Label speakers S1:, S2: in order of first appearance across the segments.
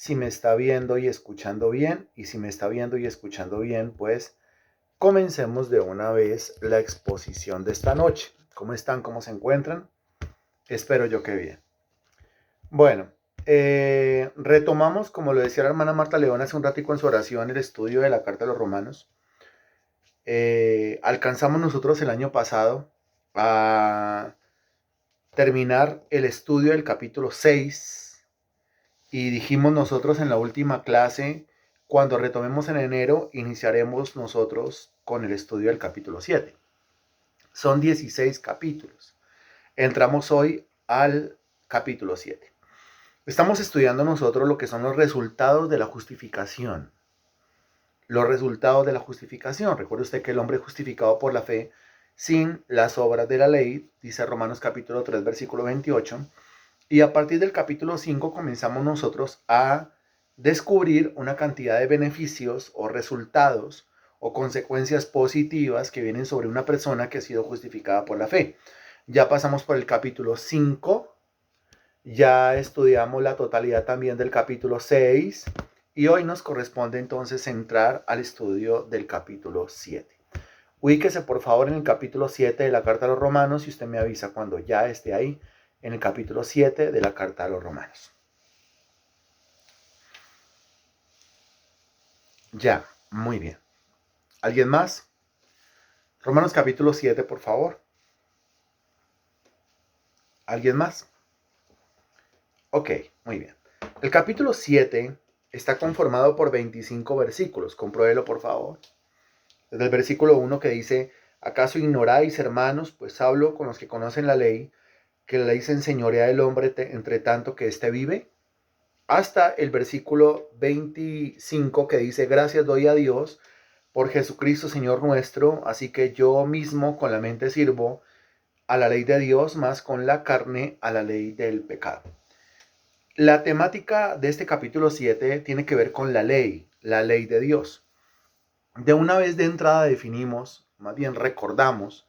S1: si me está viendo y escuchando bien. Y si me está viendo y escuchando bien, pues comencemos de una vez la exposición de esta noche. ¿Cómo están? ¿Cómo se encuentran? Espero yo que bien. Bueno, retomamos, como lo decía la hermana Marta León hace un ratico en su oración, el estudio de la Carta a los Romanos. Alcanzamos nosotros el año pasado a terminar el estudio del capítulo 6 y dijimos nosotros en la última clase, cuando retomemos en enero, iniciaremos nosotros con el estudio del capítulo 7. Son 16 capítulos. Entramos hoy al capítulo 7. Estamos estudiando nosotros lo que son los resultados de la justificación. Los resultados de la justificación. Recuerde usted que el hombre es justificado por la fe sin las obras de la ley, dice Romanos capítulo 3, versículo 28. Y a partir del capítulo 5 comenzamos nosotros a descubrir una cantidad de beneficios o resultados o consecuencias positivas que vienen sobre una persona que ha sido justificada por la fe. Ya pasamos por el capítulo 5, ya estudiamos la totalidad también del capítulo 6 y hoy nos corresponde entonces entrar al estudio del capítulo 7. Ubíquese por favor en el capítulo 7 de la Carta a los Romanos y usted me avisa cuando ya esté ahí en el capítulo 7 de la Carta a los Romanos. Ya, muy bien. ¿Alguien más? Romanos capítulo 7, por favor. ¿Alguien más? Ok, muy bien. El capítulo 7 está conformado por 25 versículos. Compruébelo, por favor. Desde el versículo 1 que dice, ¿acaso ignoráis, hermanos? Pues hablo con los que conocen la ley, que la ley se enseñorea del hombre entre tanto que éste vive. Hasta el versículo 25 que dice, gracias doy a Dios por Jesucristo Señor nuestro, así que yo mismo con la mente sirvo a la ley de Dios, más con la carne a la ley del pecado. La temática de este capítulo 7 tiene que ver con la ley de Dios. De una vez de entrada definimos, más bien recordamos,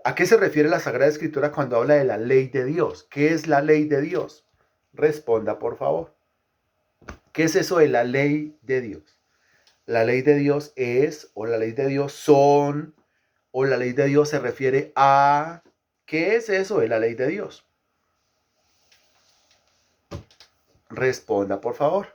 S1: ¿a qué se refiere la Sagrada Escritura cuando habla de la ley de Dios? ¿Qué es la ley de Dios? Responda, por favor. ¿Qué es eso de la ley de Dios? La ley de Dios es, o la ley de Dios son, o la ley de Dios se refiere a... ¿Qué es eso de la ley de Dios? Responda, por favor.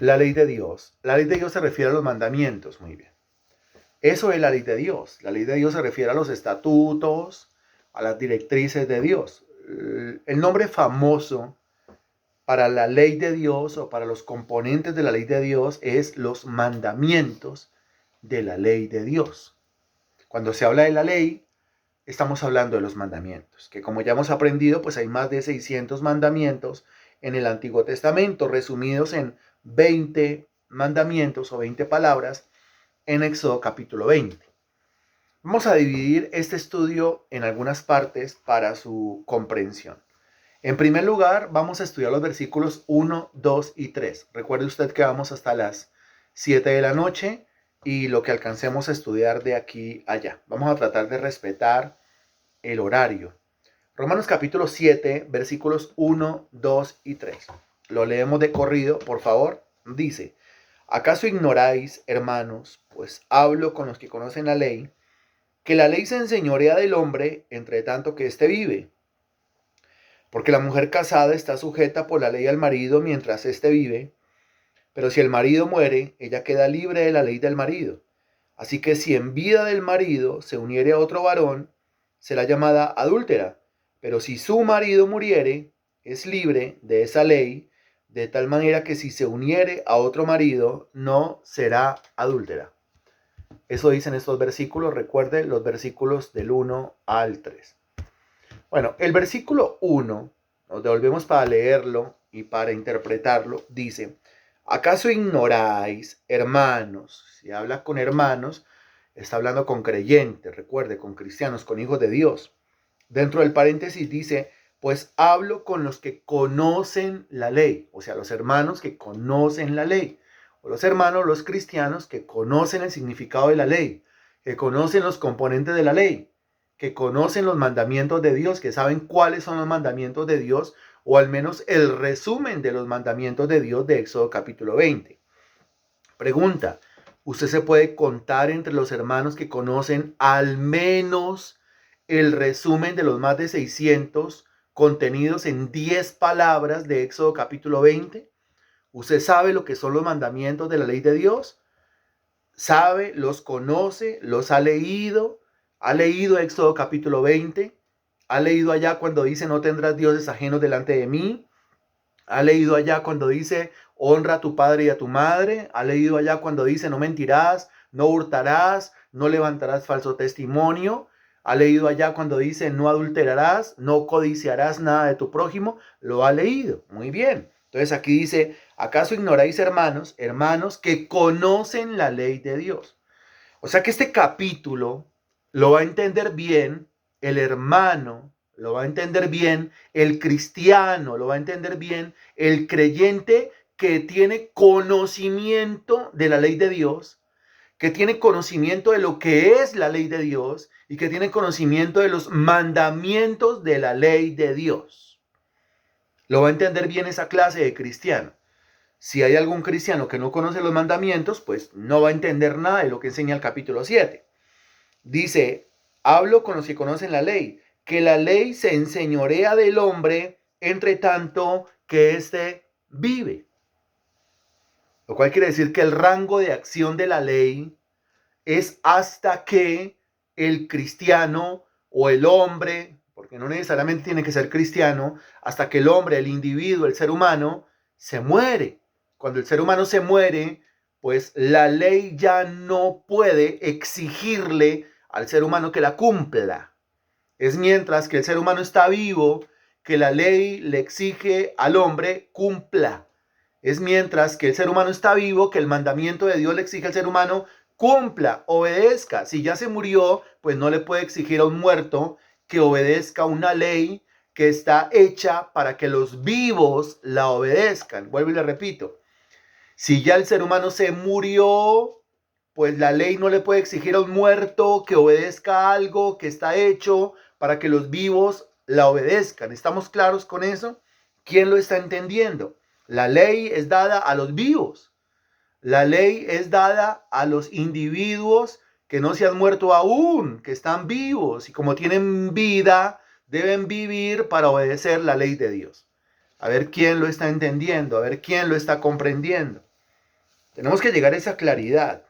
S1: La ley de Dios. La ley de Dios se refiere a los mandamientos. Muy bien. Eso es la ley de Dios. La ley de Dios se refiere a los estatutos, a las directrices de Dios. El nombre famoso para la ley de Dios o para los componentes de la ley de Dios es los mandamientos de la ley de Dios. Cuando se habla de la ley, estamos hablando de los mandamientos, que como ya hemos aprendido, pues hay más de 600 mandamientos en el Antiguo Testamento, resumidos en 20 mandamientos o 20 palabras en Éxodo capítulo 20. Vamos a dividir este estudio en algunas partes para su comprensión. En primer lugar, vamos a estudiar los versículos 1, 2 y 3. Recuerde usted que vamos hasta las 7 de la noche y lo que alcancemos a estudiar de aquí a allá. Vamos a tratar de respetar el horario. Romanos capítulo 7, versículos 1, 2 y 3. Lo leemos de corrido, por favor. Dice, ¿acaso ignoráis, hermanos, pues hablo con los que conocen la ley, que la ley se enseñorea del hombre entre tanto que éste vive? Porque la mujer casada está sujeta por la ley al marido mientras éste vive, pero si el marido muere, ella queda libre de la ley del marido. Así que si en vida del marido se uniere a otro varón, será llamada adúltera, pero si su marido muriere, es libre de esa ley, de tal manera que si se uniere a otro marido, no será adúltera. Eso dicen estos versículos, recuerde los versículos del 1 al 3. Bueno, el versículo 1, nos devolvemos para leerlo y para interpretarlo, dice, ¿acaso ignoráis, hermanos? Si habla con hermanos, está hablando con creyentes, recuerde, con cristianos, con hijos de Dios. Dentro del paréntesis dice, pues hablo con los que conocen la ley, o sea, los hermanos que conocen la ley, o los hermanos, los cristianos que conocen el significado de la ley, que conocen los componentes de la ley, que conocen los mandamientos de Dios, que saben cuáles son los mandamientos de Dios, o al menos el resumen de los mandamientos de Dios de Éxodo capítulo 20. Pregunta, ¿usted se puede contar entre los hermanos que conocen al menos el resumen de los más de 600 contenidos en 10 palabras de Éxodo capítulo 20? ¿Usted sabe lo que son los mandamientos de la ley de Dios? ¿Sabe, los conoce, los ha leído? ¿Ha leído Éxodo capítulo 20? ¿Ha leído allá cuando dice no tendrás dioses ajenos delante de mí? ¿Ha leído allá cuando dice honra a tu padre y a tu madre? ¿Ha leído allá cuando dice no mentirás, no hurtarás, no levantarás falso testimonio? ¿Ha leído allá cuando dice no adulterarás, no codiciarás nada de tu prójimo? Lo ha leído. Muy bien. Entonces aquí dice, ¿acaso ignoráis, hermanos, que conocen la ley de Dios? O sea que este capítulo lo va a entender bien el hermano, lo va a entender bien el cristiano, lo va a entender bien el creyente que tiene conocimiento de la ley de Dios, que tiene conocimiento de lo que es la ley de Dios y que tiene conocimiento de los mandamientos de la ley de Dios. Lo va a entender bien esa clase de cristiano. Si hay algún cristiano que no conoce los mandamientos, pues no va a entender nada de lo que enseña el capítulo 7. Dice, hablo con los que conocen la ley, que la ley se enseñorea del hombre entre tanto que éste vive. Lo cual quiere decir que el rango de acción de la ley es hasta que el cristiano o el hombre, porque no necesariamente tiene que ser cristiano, hasta que el hombre, el individuo, el ser humano, se muere. Cuando el ser humano se muere, pues la ley ya no puede exigirle al ser humano que la cumpla. Es mientras que el ser humano está vivo que la ley le exige al hombre cumpla. Es mientras que el ser humano está vivo que el mandamiento de Dios le exige al ser humano cumpla, obedezca. Si ya se murió, pues no le puede exigir a un muerto que obedezca una ley que está hecha para que los vivos la obedezcan. Vuelvo y le repito. Si ya el ser humano se murió, pues la ley no le puede exigir a un muerto que obedezca algo que está hecho para que los vivos la obedezcan. ¿Estamos claros con eso? ¿Quién lo está entendiendo? La ley es dada a los vivos. La ley es dada a los individuos que no se han muerto aún, que están vivos y como tienen vida, deben vivir para obedecer la ley de Dios. A ver quién lo está entendiendo, a ver quién lo está comprendiendo. Tenemos que llegar a esa claridad.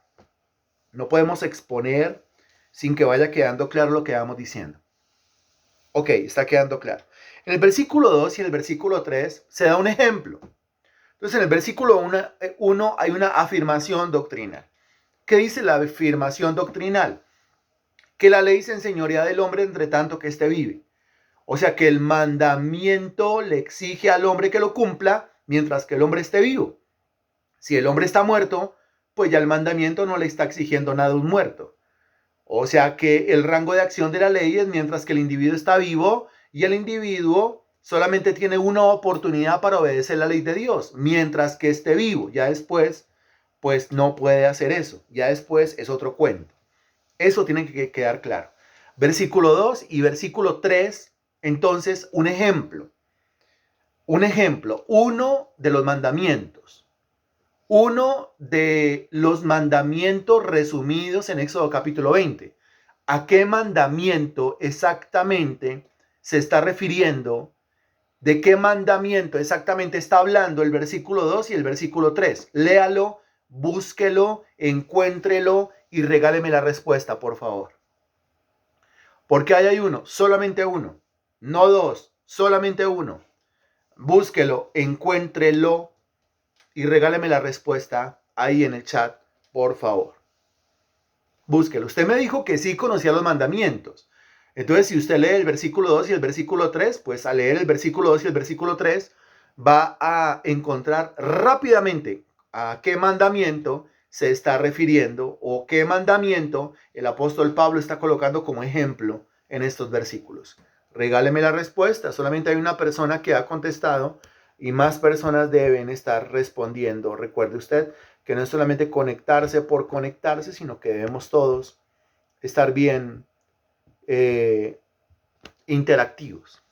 S1: No podemos exponer sin que vaya quedando claro lo que vamos diciendo. Ok, está quedando claro. En el versículo 2 y en el versículo 3 se da un ejemplo. Entonces en el versículo 1 hay una afirmación doctrinal. ¿Qué dice la afirmación doctrinal? Que la ley se enseñorea del hombre entre tanto que éste vive. O sea que el mandamiento le exige al hombre que lo cumpla mientras que el hombre esté vivo. Si el hombre está muerto, pues ya el mandamiento no le está exigiendo nada a un muerto. O sea que el rango de acción de la ley es mientras que el individuo está vivo y el individuo solamente tiene una oportunidad para obedecer la ley de Dios, mientras que esté vivo. Ya después, pues no puede hacer eso. Ya después es otro cuento. Eso tiene que quedar claro. Versículo 2 y versículo 3, entonces un ejemplo. Uno de los mandamientos. Uno de los mandamientos resumidos en Éxodo capítulo 20. ¿A qué mandamiento exactamente se está refiriendo? ¿De qué mandamiento exactamente está hablando el versículo 2 y el versículo 3? Léalo, búsquelo, encuéntrelo y regáleme la respuesta, por favor. Porque ahí hay uno, solamente uno, no dos, solamente uno. Búsquelo, encuéntrelo y regáleme la respuesta ahí en el chat, por favor. Búsquelo. Usted me dijo que sí conocía los mandamientos. Entonces, si usted lee el versículo 2 y el versículo 3, pues al leer el versículo 2 y el versículo 3, va a encontrar rápidamente a qué mandamiento se está refiriendo o qué mandamiento el apóstol Pablo está colocando como ejemplo en estos versículos. Regáleme la respuesta. Solamente hay una persona que ha contestado y más personas deben estar respondiendo. Recuerde usted que no es solamente conectarse por conectarse, sino que debemos todos estar bien eh, interactivos.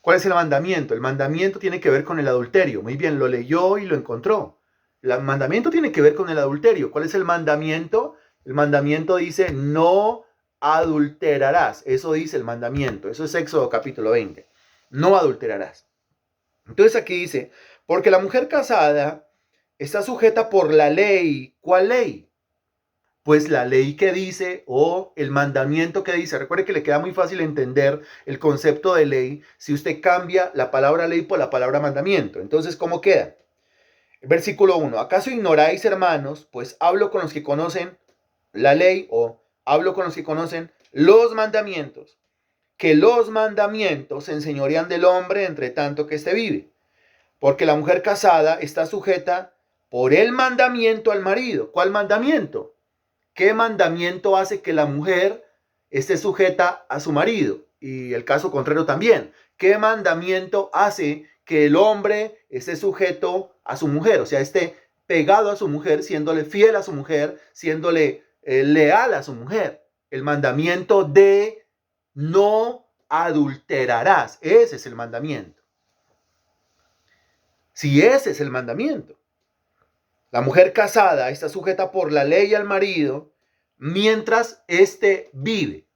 S1: ¿Cuál es el mandamiento? El mandamiento tiene que ver con el adulterio. Muy bien, lo leyó y lo encontró. El mandamiento tiene que ver con el adulterio. ¿Cuál es el mandamiento? El mandamiento dice, no adulterarás. Eso dice el mandamiento. Eso es Éxodo capítulo 20. No adulterarás. Entonces aquí dice, porque la mujer casada está sujeta por la ley. ¿Cuál ley? Pues la ley que dice o el mandamiento que dice. Recuerde que le queda muy fácil entender el concepto de ley si usted cambia la palabra ley por la palabra mandamiento. Entonces, ¿cómo queda? Versículo 1. ¿Acaso ignoráis, hermanos? Pues hablo con los que conocen la ley o hablo con los que conocen los mandamientos. Que los mandamientos se enseñorean del hombre entre tanto que éste vive. Porque la mujer casada está sujeta por el mandamiento al marido. ¿Cuál mandamiento? ¿Qué mandamiento hace que la mujer esté sujeta a su marido? Y el caso contrario también. ¿Qué mandamiento hace que el hombre esté sujeto a su mujer? O sea, esté pegado a su mujer, siéndole fiel a su mujer, siéndole leal a su mujer. El mandamiento de no adulterarás. Ese es el mandamiento. Si ese es el mandamiento. La mujer casada está sujeta por la ley al marido mientras éste vive,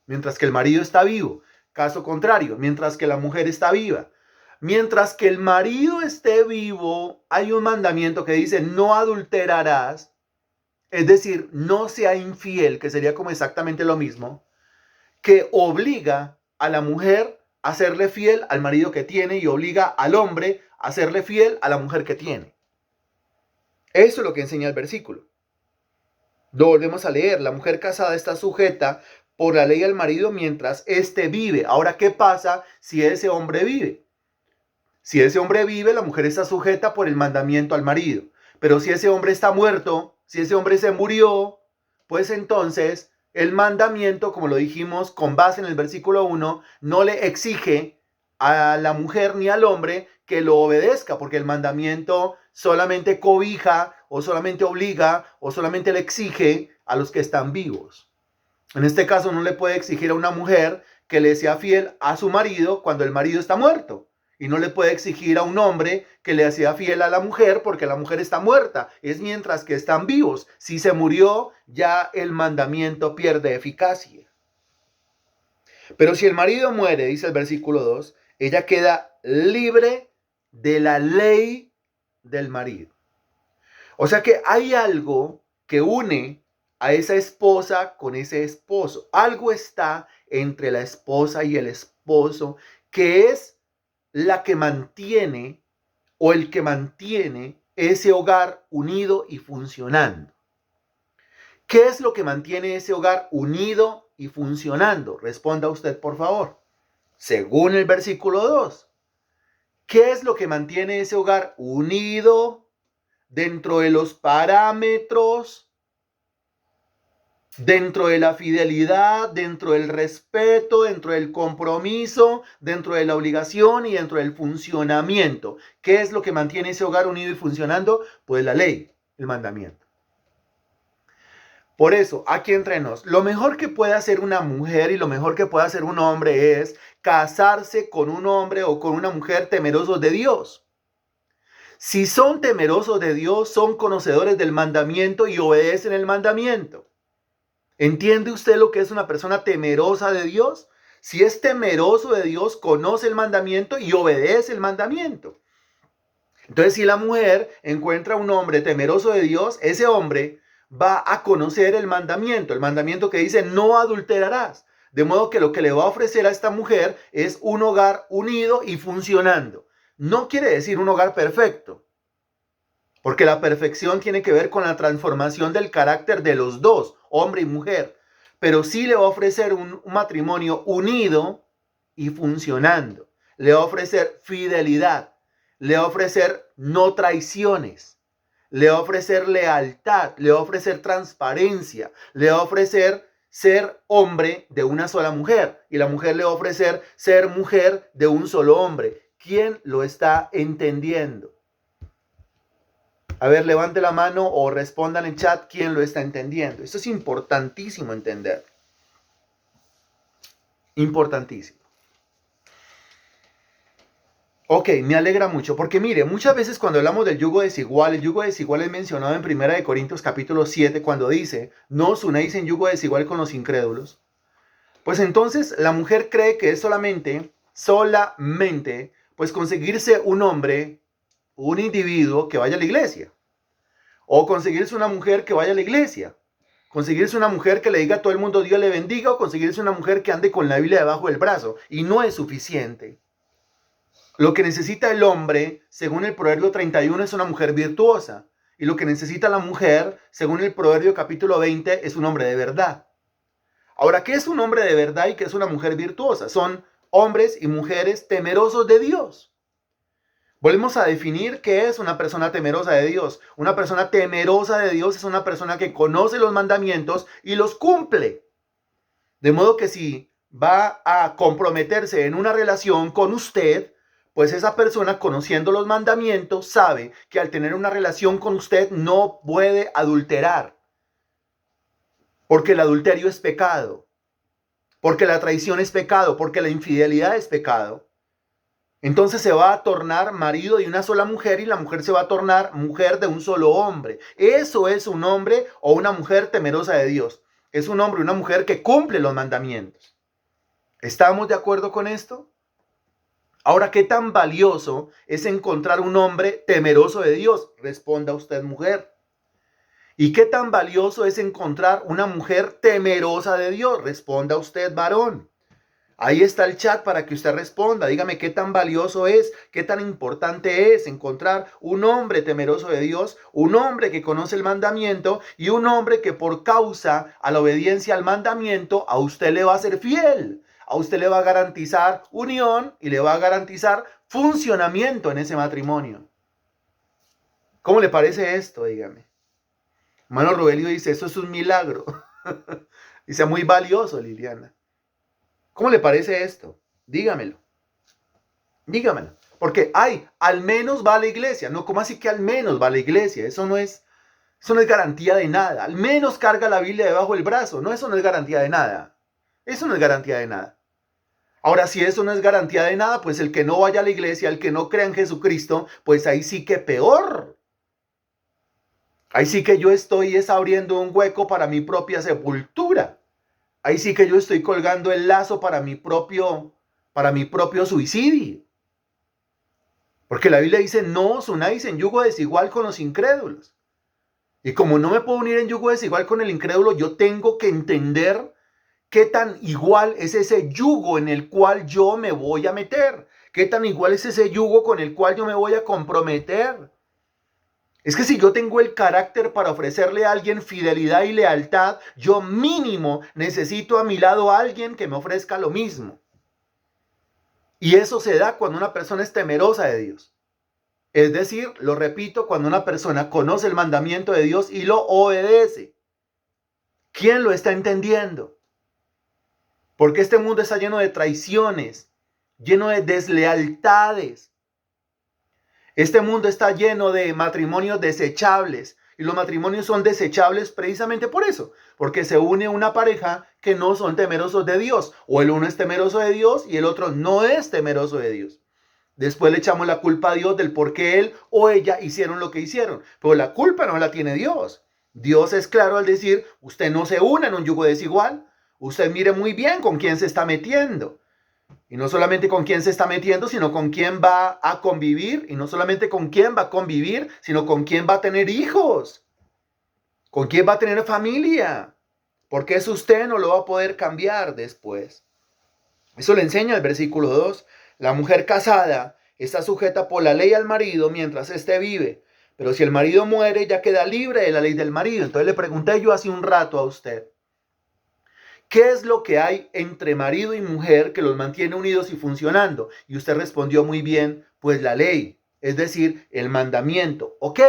S1: mientras que el marido está vivo. Caso contrario, mientras que la mujer está viva. Mientras que el marido esté vivo, hay un mandamiento que dice no adulterarás, es decir, no sea infiel, que sería como exactamente lo mismo, que obliga a la mujer a serle fiel al marido que tiene y obliga al hombre a serle fiel a la mujer que tiene. Eso es lo que enseña el versículo. Lo volvemos a leer. La mujer casada está sujeta por la ley al marido mientras éste vive. Ahora, ¿qué pasa si ese hombre vive? Si ese hombre vive, la mujer está sujeta por el mandamiento al marido. Pero si ese hombre está muerto, si ese hombre se murió, pues entonces el mandamiento, como lo dijimos con base en el versículo 1, no le exige a la mujer ni al hombre que lo obedezca, porque el mandamiento solamente cobija o solamente obliga o solamente le exige a los que están vivos. En este caso no le puede exigir a una mujer que le sea fiel a su marido cuando el marido está muerto. Y no le puede exigir a un hombre que le sea fiel a la mujer porque la mujer está muerta. Es mientras que están vivos. Si se murió, ya el mandamiento pierde eficacia. Pero si el marido muere, dice el versículo 2, ella queda libre de la ley del marido. O sea que hay algo que une a esa esposa con ese esposo. Algo está entre la esposa y el esposo que es la que mantiene o el que mantiene ese hogar unido y funcionando. ¿Qué es lo que mantiene ese hogar unido y funcionando? Responda usted, por favor. Según el versículo 2. ¿Qué es lo que mantiene ese hogar unido dentro de los parámetros, dentro de la fidelidad, dentro del respeto, dentro del compromiso, dentro de la obligación y dentro del funcionamiento? ¿Qué es lo que mantiene ese hogar unido y funcionando? Pues la ley, el mandamiento. Por eso, aquí entre nos, lo mejor que puede hacer una mujer y lo mejor que puede hacer un hombre es casarse con un hombre o con una mujer temerosos de Dios. Si son temerosos de Dios, son conocedores del mandamiento y obedecen el mandamiento. ¿Entiende usted lo que es una persona temerosa de Dios? Si es temeroso de Dios, conoce el mandamiento y obedece el mandamiento. Entonces, si la mujer encuentra un hombre temeroso de Dios, ese hombre va a conocer el mandamiento que dice no adulterarás. De modo que lo que le va a ofrecer a esta mujer es un hogar unido y funcionando. No quiere decir un hogar perfecto, porque la perfección tiene que ver con la transformación del carácter de los dos, hombre y mujer. Pero sí le va a ofrecer un matrimonio unido y funcionando. Le va a ofrecer fidelidad. Le va a ofrecer no traiciones. Le va a ofrecer lealtad. Le va a ofrecer transparencia. Le va a ofrecer ser hombre de una sola mujer. Y la mujer le va a ofrecer ser mujer de un solo hombre. ¿Quién lo está entendiendo? A ver, levante la mano o respondan en chat quién lo está entendiendo. Esto es importantísimo entender. Importantísimo. Ok, me alegra mucho, porque mire, muchas veces cuando hablamos del yugo desigual, el yugo desigual es mencionado en 1 Corintios capítulo 7, cuando dice, no os unáis en yugo desigual con los incrédulos. Pues entonces la mujer cree que es solamente, pues conseguirse un hombre, un individuo que vaya a la iglesia. O conseguirse una mujer que vaya a la iglesia. Conseguirse una mujer que le diga a todo el mundo Dios le bendiga, o conseguirse una mujer que ande con la Biblia debajo del brazo. Y no es suficiente. Lo que necesita el hombre, según el Proverbio 31, es una mujer virtuosa. Y lo que necesita la mujer, según el Proverbio capítulo 20, es un hombre de verdad. Ahora, ¿qué es un hombre de verdad y qué es una mujer virtuosa? Son hombres y mujeres temerosos de Dios. Volvemos a definir qué es una persona temerosa de Dios. Una persona temerosa de Dios es una persona que conoce los mandamientos y los cumple. De modo que si va a comprometerse en una relación con usted, pues esa persona, conociendo los mandamientos, sabe que al tener una relación con usted no puede adulterar. Porque el adulterio es pecado. Porque la traición es pecado. Porque la infidelidad es pecado. Entonces se va a tornar marido de una sola mujer y la mujer se va a tornar mujer de un solo hombre. Eso es un hombre o una mujer temerosa de Dios. Es un hombre o una mujer que cumple los mandamientos. ¿Estamos de acuerdo con esto? Ahora, ¿qué tan valioso es encontrar un hombre temeroso de Dios? Responda usted, mujer. ¿Y qué tan valioso es encontrar una mujer temerosa de Dios? Responda usted, varón. Ahí está el chat para que usted responda. Dígame qué tan valioso es, qué tan importante es encontrar un hombre temeroso de Dios, un hombre que conoce el mandamiento y un hombre que por causa a la obediencia al mandamiento a usted le va a ser fiel. A usted le va a garantizar unión y le va a garantizar funcionamiento en ese matrimonio. ¿Cómo le parece esto? Dígame. Hermano Rubelio dice, eso es un milagro. Dice, muy valioso, Liliana. ¿Cómo le parece esto? Dígamelo. Dígamelo. Porque, al menos va a la iglesia. No, ¿cómo así que al menos va a la iglesia? Eso no es garantía de nada. Al menos carga la Biblia debajo del brazo. No, eso no es garantía de nada. Eso no es garantía de nada. Ahora, si eso no es garantía de nada, pues el que no vaya a la iglesia, el que no crea en Jesucristo, pues ahí sí que peor. Ahí sí que yo estoy abriendo un hueco para mi propia sepultura. Ahí sí que yo estoy colgando el lazo para mi propio suicidio. Porque la Biblia dice, no os unáis en yugo desigual con los incrédulos. Y como no me puedo unir en yugo desigual con el incrédulo, yo tengo que entender qué tan igual es ese yugo en el cual yo me voy a meter. Qué tan igual es ese yugo con el cual yo me voy a comprometer. Es que si yo tengo el carácter para ofrecerle a alguien fidelidad y lealtad, yo mínimo necesito a mi lado a alguien que me ofrezca lo mismo. Y eso se da cuando una persona es temerosa de Dios. Es decir, lo repito, cuando una persona conoce el mandamiento de Dios y lo obedece. ¿Quién lo está entendiendo? Porque este mundo está lleno de traiciones, lleno de deslealtades. Este mundo está lleno de matrimonios desechables. Y los matrimonios son desechables precisamente por eso. Porque se une una pareja que no son temerosos de Dios. O el uno es temeroso de Dios y el otro no es temeroso de Dios. Después le echamos la culpa a Dios del por qué él o ella hicieron lo que hicieron. Pero la culpa no la tiene Dios. Dios es claro al decir, usted no se una en un yugo desigual. Usted mire muy bien con quién se está metiendo. Y no solamente con quién se está metiendo, sino con quién va a convivir. Y no solamente con quién va a convivir, sino con quién va a tener hijos. Con quién va a tener familia. Porque eso usted no lo va a poder cambiar después. Eso le enseña el versículo 2. La mujer casada está sujeta por la ley al marido mientras éste vive. Pero si el marido muere, ya queda libre de la ley del marido. Entonces le pregunté yo hace un rato a usted, ¿qué es lo que hay entre marido y mujer que los mantiene unidos y funcionando? Y usted respondió muy bien, pues la ley, es decir, el mandamiento. Ok,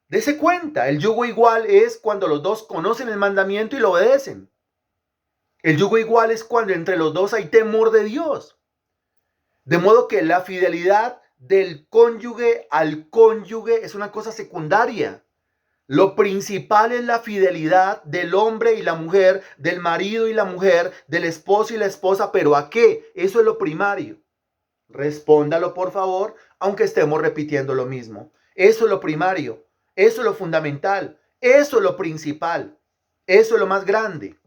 S1: dese cuenta, el yugo igual es cuando los dos conocen el mandamiento y lo obedecen. El yugo igual es cuando entre los dos hay temor de Dios. De modo que la fidelidad del cónyuge al cónyuge es una cosa secundaria. Lo principal es la fidelidad del hombre y la mujer, del marido y la mujer, del esposo y la esposa. ¿Pero a qué? Eso es lo primario. Respóndalo, por favor, aunque estemos repitiendo lo mismo. Eso es lo primario. Eso es lo fundamental. Eso es lo principal. Eso es lo más grande.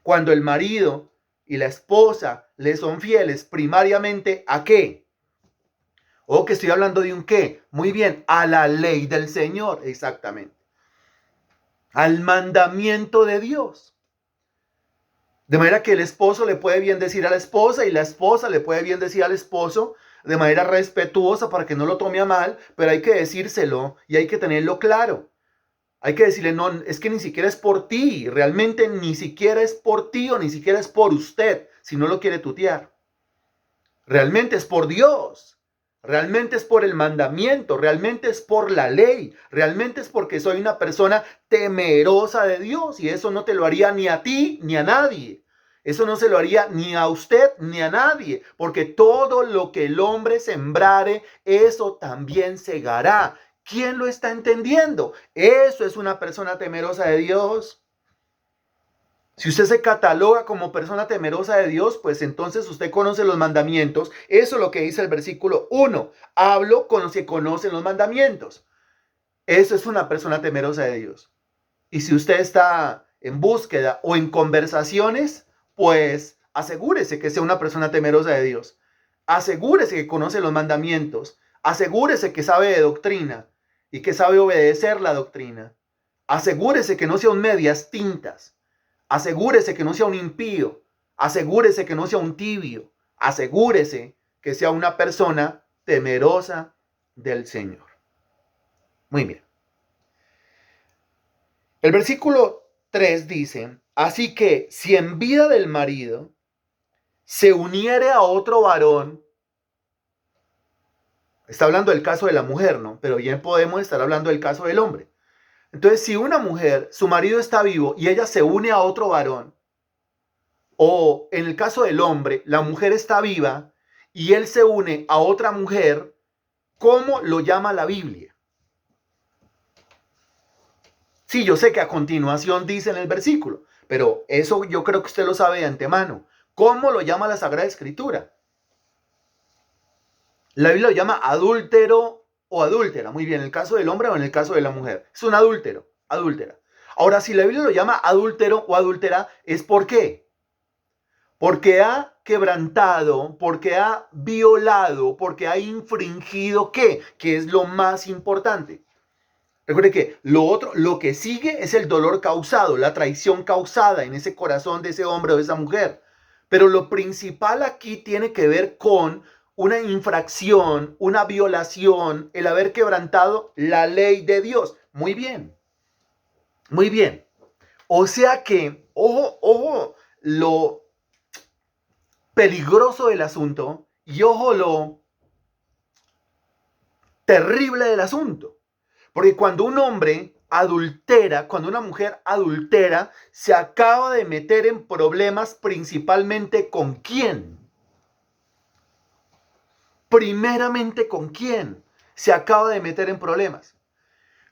S1: Cuando el marido y la esposa le son fieles primariamente, ¿a qué? O que estoy hablando de un qué. Muy bien, a la ley del Señor, exactamente. Al mandamiento de Dios. De manera que el esposo le puede bien decir a la esposa y la esposa le puede bien decir al esposo de manera respetuosa para que no lo tome a mal, pero hay que decírselo y hay que tenerlo claro. Hay que decirle, no, es que ni siquiera es por ti, realmente ni siquiera es por ti o ni siquiera es por usted, si no lo quiere tutear. Realmente es por Dios, realmente es por el mandamiento, realmente es por la ley, realmente es porque soy una persona temerosa de Dios y eso no te lo haría ni a ti ni a nadie. Eso no se lo haría ni a usted ni a nadie, porque todo lo que el hombre sembrare, eso también segará. ¿Quién lo está entendiendo? Eso es una persona temerosa de Dios. Si usted se cataloga como persona temerosa de Dios, pues entonces usted conoce los mandamientos. Eso es lo que dice el versículo 1. Hablo con los que conocen los mandamientos. Eso es una persona temerosa de Dios. Y si usted está en búsqueda o en conversaciones, pues asegúrese que sea una persona temerosa de Dios. Asegúrese que conoce los mandamientos. Asegúrese que sabe de doctrina y que sabe obedecer la doctrina. Asegúrese que no sea un medias tintas. Asegúrese que no sea un impío. Asegúrese que no sea un tibio. Asegúrese que sea una persona temerosa del Señor. Muy bien. El versículo 3 dice, así que si en vida del marido se uniere a otro varón, está hablando del caso de la mujer, ¿no? Pero bien podemos estar hablando del caso del hombre. Entonces, si una mujer, su marido está vivo y ella se une a otro varón, o en el caso del hombre, la mujer está viva y él se une a otra mujer, ¿cómo lo llama la Biblia? Sí, yo sé que a continuación dice en el versículo, pero eso yo creo que usted lo sabe de antemano. ¿Cómo lo llama la Sagrada Escritura? La Biblia lo llama adúltero o adúltera. Muy bien, en el caso del hombre o en el caso de la mujer. Es un adúltero, adúltera. Ahora, si la Biblia lo llama adúltero o adúltera, ¿es por qué? Porque ha quebrantado, porque ha violado, porque ha infringido ¿qué? Que es lo más importante. Recuerde que lo que sigue es el dolor causado, la traición causada en ese corazón de ese hombre o de esa mujer. Pero lo principal aquí tiene que ver con una infracción, una violación, el haber quebrantado la ley de Dios. Muy bien, muy bien. O sea que, ojo, lo peligroso del asunto y ojo lo terrible del asunto. Porque cuando un hombre adultera, cuando una mujer adultera, se acaba de meter en problemas principalmente con quién. Primeramente con quién se acaba de meter en problemas.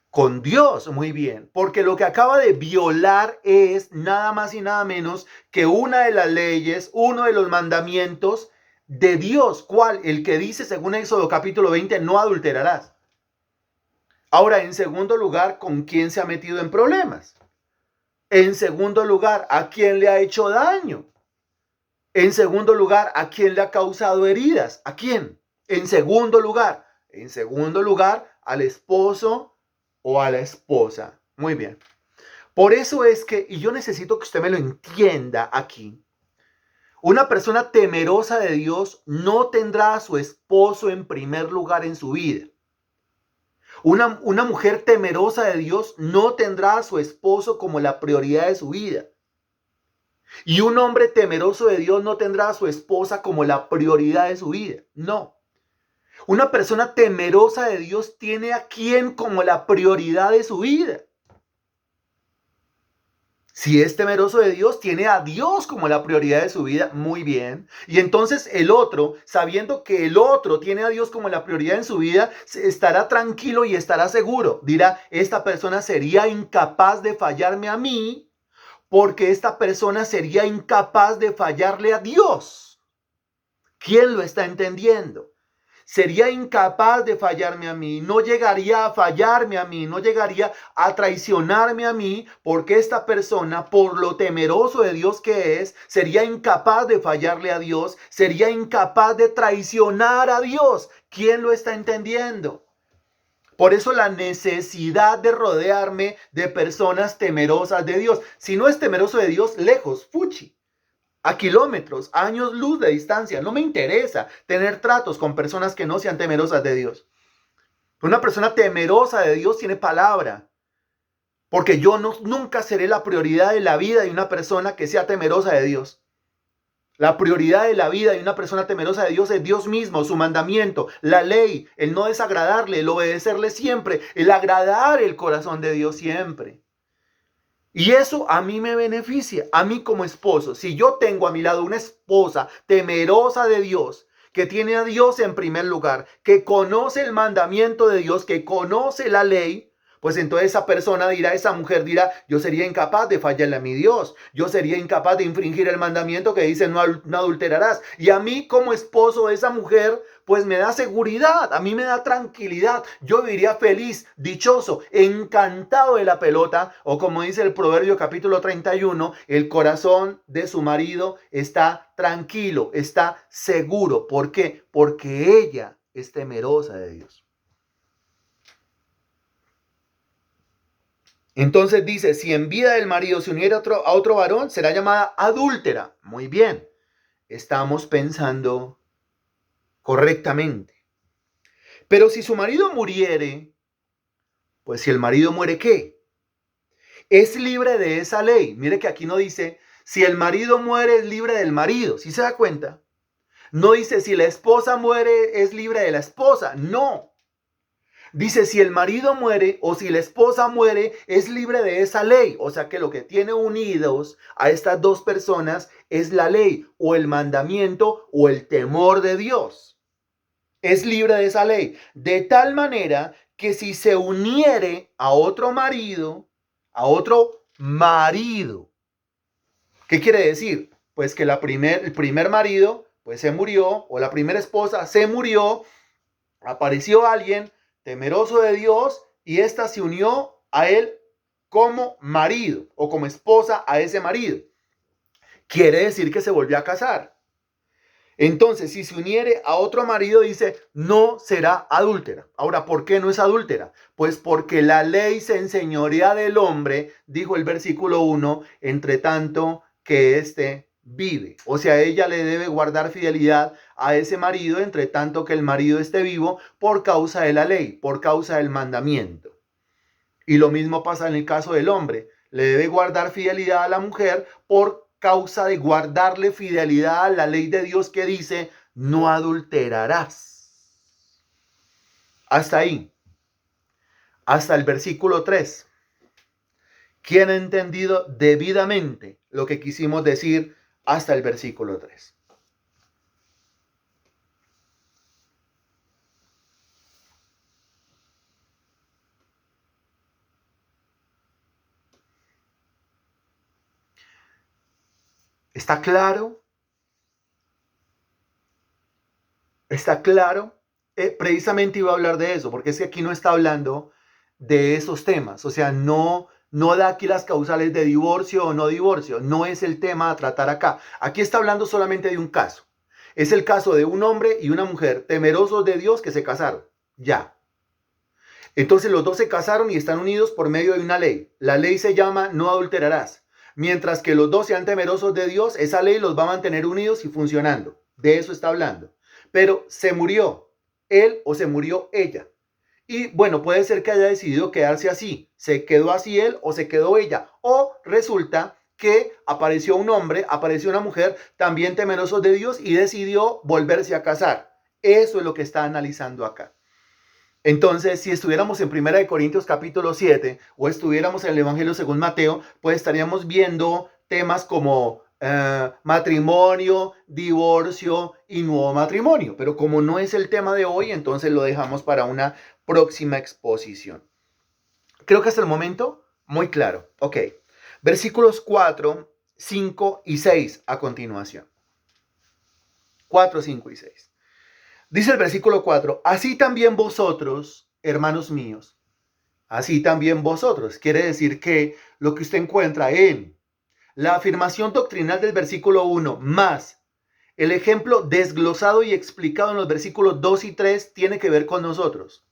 S1: Con Dios, muy bien, porque lo que acaba de violar es nada más y nada menos que una de las leyes, uno de los mandamientos de Dios. ¿Cuál? El que dice según Éxodo capítulo 20, no adulterarás. Ahora, en segundo lugar, ¿con quién se ha metido en problemas? En segundo lugar, ¿a quién le ha hecho daño? En segundo lugar, ¿a quién le ha causado heridas? ¿A quién? En segundo lugar, al esposo o a la esposa. Muy bien. Por eso es que, y yo necesito que usted me lo entienda aquí, una persona temerosa de Dios no tendrá a su esposo en primer lugar en su vida. Una mujer temerosa de Dios no tendrá a su esposo como la prioridad de su vida. Y un hombre temeroso de Dios no tendrá a su esposa como la prioridad de su vida. No. Una persona temerosa de Dios tiene a quién como la prioridad de su vida. Si es temeroso de Dios, tiene a Dios como la prioridad de su vida, muy bien. Y entonces el otro, sabiendo que el otro tiene a Dios como la prioridad en su vida, estará tranquilo y estará seguro. Dirá, esta persona sería incapaz de fallarme a mí, porque esta persona sería incapaz de fallarle a Dios. ¿Quién lo está entendiendo? Sería incapaz de fallarme a mí, no llegaría a fallarme a mí, no llegaría a traicionarme a mí, porque esta persona, por lo temeroso de Dios que es, sería incapaz de fallarle a Dios, sería incapaz de traicionar a Dios. ¿Quién lo está entendiendo? Por eso la necesidad de rodearme de personas temerosas de Dios. Si no es temeroso de Dios, lejos, fuchi. A kilómetros, a años luz de distancia. No me interesa tener tratos con personas que no sean temerosas de Dios. Una persona temerosa de Dios tiene palabra. Porque yo nunca seré la prioridad de la vida de una persona que sea temerosa de Dios. La prioridad de la vida de una persona temerosa de Dios es Dios mismo, su mandamiento, la ley, el no desagradarle, el obedecerle siempre, el agradar el corazón de Dios siempre. Y eso a mí me beneficia, a mí como esposo. Si yo tengo a mi lado una esposa temerosa de Dios, que tiene a Dios en primer lugar, que conoce el mandamiento de Dios, que conoce la ley, pues entonces esa persona dirá, esa mujer dirá, yo sería incapaz de fallarle a mi Dios. Yo sería incapaz de infringir el mandamiento que dice no adulterarás. Y a mí como esposo de esa mujer, pues me da seguridad, a mí me da tranquilidad. Yo viviría feliz, dichoso, encantado de la pelota. O como dice el Proverbio capítulo 31, el corazón de su marido está tranquilo, está seguro. ¿Por qué? Porque ella es temerosa de Dios. Entonces dice, si en vida del marido se uniera a otro varón, será llamada adúltera. Muy bien, estamos pensando correctamente. Pero si su marido muriere, pues si el marido muere, ¿qué? Es libre de esa ley. Mire que aquí no dice, si el marido muere es libre del marido. ¿Sí se da cuenta? No dice, si la esposa muere es libre de la esposa. No. Dice, si el marido muere o si la esposa muere, es libre de esa ley. O sea que lo que tiene unidos a estas dos personas es la ley o el mandamiento o el temor de Dios. Es libre de esa ley. De tal manera que si se uniere a otro marido, ¿qué quiere decir? Pues que el primer marido pues se murió, o la primera esposa se murió, apareció alguien temeroso de Dios y ésta se unió a él como marido o como esposa a ese marido. Quiere decir que se volvió a casar. Entonces, si se uniere a otro marido, dice, no será adúltera. Ahora, ¿por qué no es adúltera? Pues porque la ley se enseñorea del hombre, dijo el versículo 1, entre tanto que éste vive. O sea, ella le debe guardar fidelidad a ese marido, entre tanto que el marido esté vivo, por causa de la ley, por causa del mandamiento. Y lo mismo pasa en el caso del hombre. Le debe guardar fidelidad a la mujer por causa de guardarle fidelidad a la ley de Dios que dice, no adulterarás. Hasta ahí. Hasta el versículo 3. ¿Quién ha entendido debidamente lo que quisimos decir hasta el versículo 3? ¿Está claro? ¿Está claro? Precisamente iba a hablar de eso, porque es que aquí no está hablando de esos temas. O sea, no da aquí las causales de divorcio o no divorcio. No es el tema a tratar acá. Aquí está hablando solamente de un caso. Es el caso de un hombre y una mujer temerosos de Dios que se casaron. Ya. Entonces los dos se casaron y están unidos por medio de una ley. La ley se llama no adulterarás. Mientras que los dos sean temerosos de Dios, esa ley los va a mantener unidos y funcionando. De eso está hablando. Pero se murió él o se murió ella. Y bueno, puede ser que haya decidido quedarse así. Se quedó así él o se quedó ella. O resulta que apareció un hombre, apareció una mujer también temerosos de Dios y decidió volverse a casar. Eso es lo que está analizando acá. Entonces, si estuviéramos en 1 Corintios capítulo 7 o estuviéramos en el Evangelio según Mateo, pues estaríamos viendo temas como matrimonio, divorcio y nuevo matrimonio. Pero como no es el tema de hoy, entonces lo dejamos para una próxima exposición. Creo que hasta el momento, muy claro. Ok. Versículos 4, 5 y 6 a continuación. 4, 5 y 6. Dice el versículo 4, así también vosotros, hermanos míos, así también vosotros. Quiere decir que lo que usted encuentra en la afirmación doctrinal del versículo 1 más el ejemplo desglosado y explicado en los versículos 2 y 3 tiene que ver con nosotros.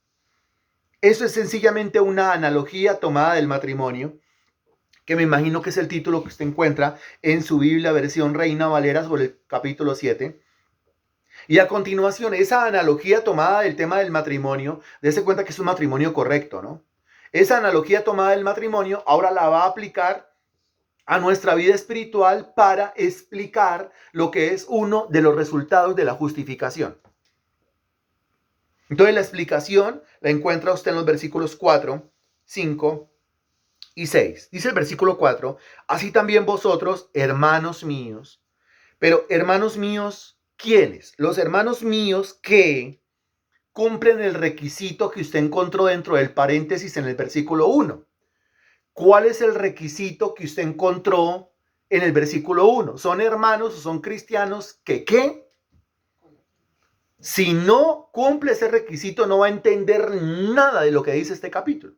S1: Eso es sencillamente una analogía tomada del matrimonio, que me imagino que es el título que usted encuentra en su Biblia versión Reina Valera sobre el capítulo 7. Y a continuación, esa analogía tomada del tema del matrimonio, dése cuenta que es un matrimonio correcto, ¿no? Esa analogía tomada del matrimonio ahora la va a aplicar a nuestra vida espiritual para explicar lo que es uno de los resultados de la justificación. Entonces la explicación la encuentra usted en los versículos 4, 5 y 6. Dice el versículo 4, así también vosotros, hermanos míos. Pero hermanos míos, ¿quiénes? Los hermanos míos que cumplen el requisito que usted encontró dentro del paréntesis en el versículo 1. ¿Cuál es el requisito que usted encontró en el versículo 1? ¿Son hermanos o son cristianos que qué? Si no cumple ese requisito, no va a entender nada de lo que dice este capítulo.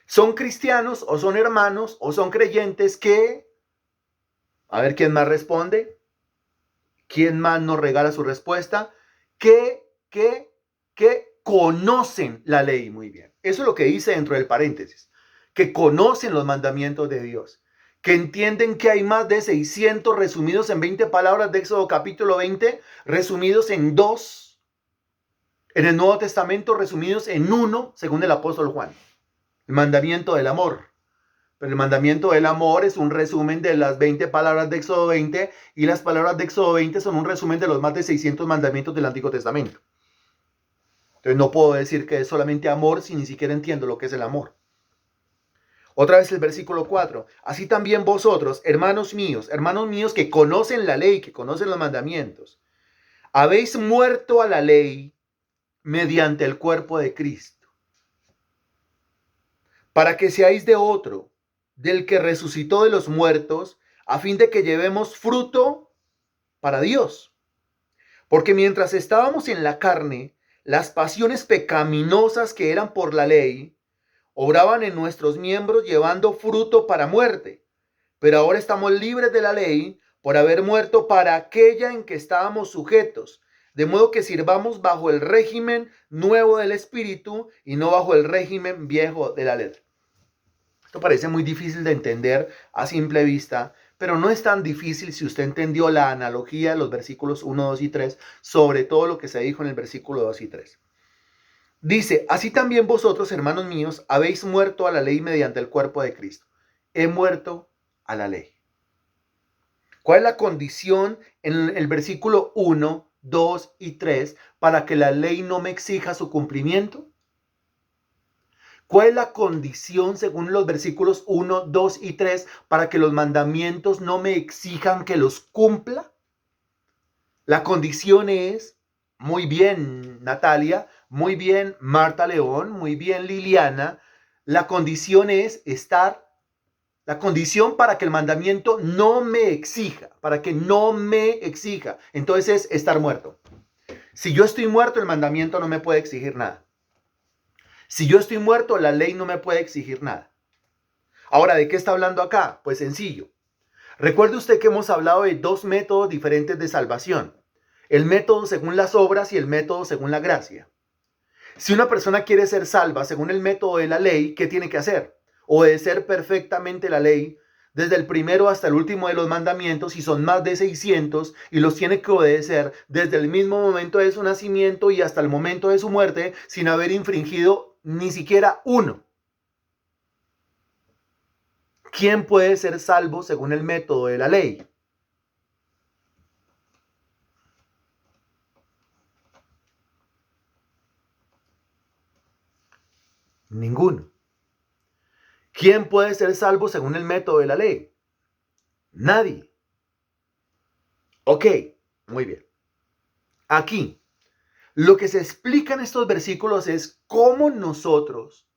S1: ¿Son cristianos o son hermanos o son creyentes que? A ver quién más responde. ¿Quién más nos regala su respuesta? Que conocen la ley muy bien. Eso es lo que dice dentro del paréntesis. Que conocen los mandamientos de Dios. Que entienden que hay más de 600 resumidos en 20 palabras de Éxodo capítulo 20, resumidos en 2 en el Nuevo Testamento, resumidos en 1 según el apóstol Juan. El mandamiento del amor. Pero el mandamiento del amor es un resumen de las 20 palabras de Éxodo 20 y las palabras de Éxodo 20 son un resumen de los más de 600 mandamientos del Antiguo Testamento. Entonces no puedo decir que es solamente amor si ni siquiera entiendo lo que es el amor. Otra vez el versículo 4. Así también vosotros, hermanos míos que conocen la ley, que conocen los mandamientos, habéis muerto a la ley mediante el cuerpo de Cristo, para que seáis de otro, del que resucitó de los muertos, a fin de que llevemos fruto para Dios. Porque mientras estábamos en la carne, las pasiones pecaminosas que eran por la ley, obraban en nuestros miembros llevando fruto para muerte. Pero ahora estamos libres de la ley por haber muerto para aquella en que estábamos sujetos, de modo que sirvamos bajo el régimen nuevo del Espíritu y no bajo el régimen viejo de la letra. Esto parece muy difícil de entender a simple vista, pero no es tan difícil si usted entendió la analogía de los versículos 1, 2 y 3, sobre todo lo que se dijo en el versículo 2 y 3. Dice, así también vosotros, hermanos míos, habéis muerto a la ley mediante el cuerpo de Cristo. He muerto a la ley. ¿Cuál es la condición en el versículo 1, 2 y 3 para que la ley no me exija su cumplimiento? ¿Cuál es la condición según los versículos 1, 2 y 3 para que los mandamientos no me exijan que los cumpla? La condición es, muy bien Natalia, muy bien Marta León, muy bien Liliana, la condición es la condición para que el mandamiento no me exija, para que no me exija, entonces es estar muerto. Si yo estoy muerto, el mandamiento no me puede exigir nada. Si yo estoy muerto, la ley no me puede exigir nada. Ahora, ¿de qué está hablando acá? Pues sencillo. Recuerde usted que hemos hablado de dos métodos diferentes de salvación. El método según las obras y el método según la gracia. Si una persona quiere ser salva según el método de la ley, ¿qué tiene que hacer? Obedecer perfectamente la ley, desde el primero hasta el último de los mandamientos, y son más de 600, y los tiene que obedecer desde el mismo momento de su nacimiento y hasta el momento de su muerte, sin haber infringido ni siquiera uno. ¿Quién puede ser salvo según el método de la ley? Ninguno. ¿Quién puede ser salvo según el método de la ley? Nadie. Ok, muy bien. Aquí, lo que se explica en estos versículos es cómo nosotros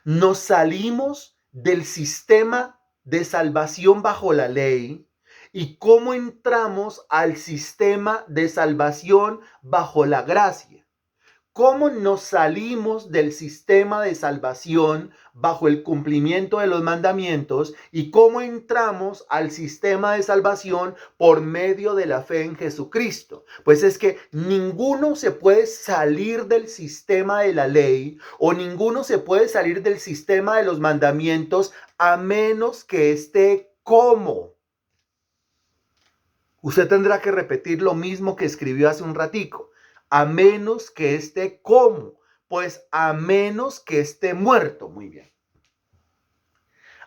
S1: nos salimos del sistema de salvación bajo la ley y cómo entramos al sistema de salvación bajo la gracia. ¿Cómo nos salimos del sistema de salvación bajo el cumplimiento de los mandamientos y cómo entramos al sistema de salvación por medio de la fe en Jesucristo? Pues es que ninguno se puede salir del sistema de la ley o ninguno se puede salir del sistema de los mandamientos a menos que esté como. Usted tendrá que repetir lo mismo que escribió hace un ratico. A menos que esté como, pues a menos que esté muerto. Muy bien.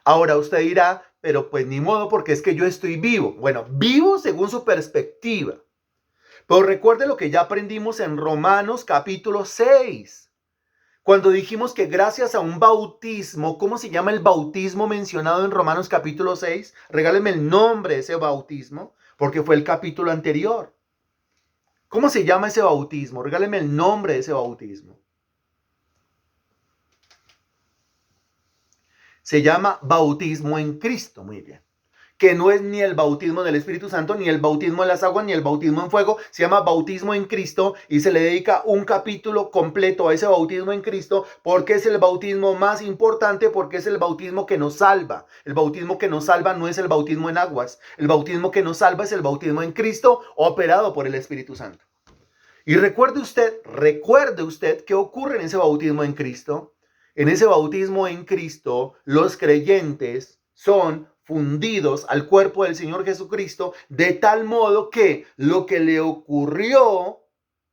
S1: Ahora usted dirá, pero pues ni modo porque es que yo estoy vivo. Bueno, vivo según su perspectiva. Pero recuerde lo que ya aprendimos en Romanos capítulo 6. Cuando dijimos que gracias a un bautismo, ¿cómo se llama el bautismo mencionado en Romanos capítulo 6? Regáleme el nombre de ese bautismo, porque fue el capítulo anterior. ¿Cómo se llama ese bautismo? Regáleme el nombre de ese bautismo. Se llama bautismo en Cristo. Muy bien. Que no es ni el bautismo del Espíritu Santo, ni el bautismo en las aguas, ni el bautismo en fuego. Se llama bautismo en Cristo y se le dedica un capítulo completo a ese bautismo en Cristo porque es el bautismo más importante, porque es el bautismo que nos salva. El bautismo que nos salva no es el bautismo en aguas. El bautismo que nos salva es el bautismo en Cristo operado por el Espíritu Santo. Y recuerde usted qué ocurre en ese bautismo en Cristo. En ese bautismo en Cristo, los creyentes son fundidos al cuerpo del Señor Jesucristo de tal modo que lo que le ocurrió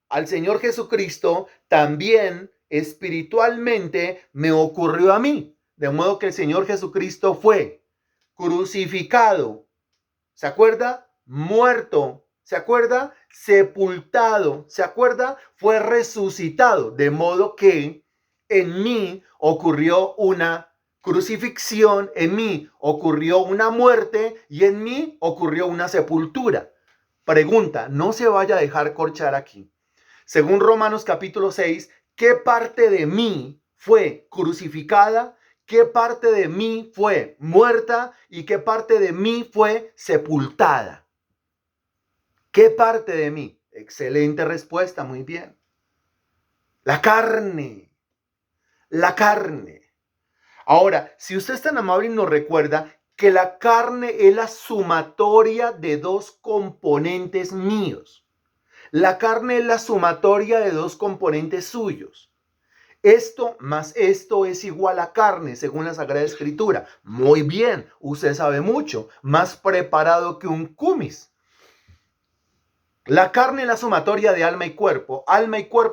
S1: al Señor Jesucristo también espiritualmente me ocurrió a mí. De modo que el Señor Jesucristo fue crucificado. ¿Se acuerda? Muerto. ¿Se acuerda? Sepultado. ¿Se acuerda? Fue resucitado. De modo que en mí ocurrió una crucifixión, en mí ocurrió una muerte y en mí ocurrió una sepultura. Pregunta, no se vaya a dejar corchar aquí. Según Romanos capítulo 6, ¿qué parte de mí fue crucificada? ¿Qué parte de mí fue muerta y qué parte de mí fue sepultada? ¿Qué parte de mí? Excelente respuesta, muy bien. La carne. La carne. Ahora, si usted es tan amable y nos recuerda que la carne es la sumatoria de dos componentes míos. La carne es la sumatoria de dos componentes suyos. Esto más esto es igual a carne, según la Sagrada Escritura. Muy bien, usted sabe mucho, más preparado que un cumis. La carne es la sumatoria de alma y cuerpo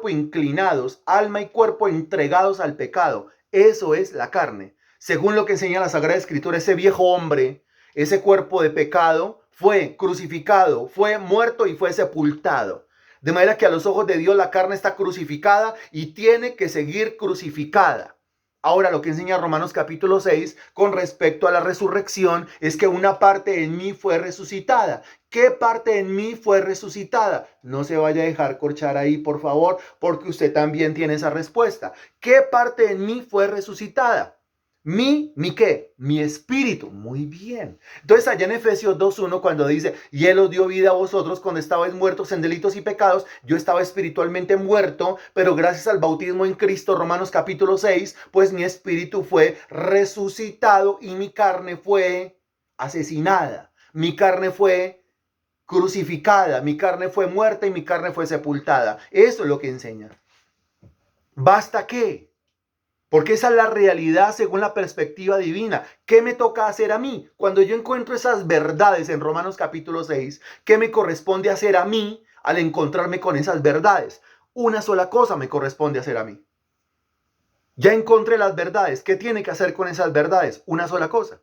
S1: inclinados, alma y cuerpo entregados al pecado. Eso es la carne. Según lo que enseña la Sagrada Escritura, ese viejo hombre, ese cuerpo de pecado, fue crucificado, fue muerto y fue sepultado. De manera que a los ojos de Dios la carne está crucificada y tiene que seguir crucificada. Ahora lo que enseña Romanos capítulo 6 con respecto a la resurrección es que una parte en mí fue resucitada. ¿Qué parte en mí fue resucitada? No se vaya a dejar corchar ahí, por favor, porque usted también tiene esa respuesta. ¿Qué parte en mí fue resucitada? ¿Mi qué? Mi espíritu. Muy bien. Entonces allá en Efesios 2:1 cuando dice, y Él os dio vida a vosotros cuando estabais muertos en delitos y pecados, yo estaba espiritualmente muerto, pero gracias al bautismo en Cristo, Romanos capítulo 6, pues mi espíritu fue resucitado y mi carne fue asesinada. Mi carne fue crucificada, mi carne fue muerta y mi carne fue sepultada. Eso es lo que enseña. ¿Basta qué? Porque esa es la realidad según la perspectiva divina. ¿Qué me toca hacer a mí? Cuando yo encuentro esas verdades en Romanos capítulo 6, ¿qué me corresponde hacer a mí al encontrarme con esas verdades? Una sola cosa me corresponde hacer a mí. Ya encontré las verdades. ¿Qué tiene que hacer con esas verdades? Una sola cosa.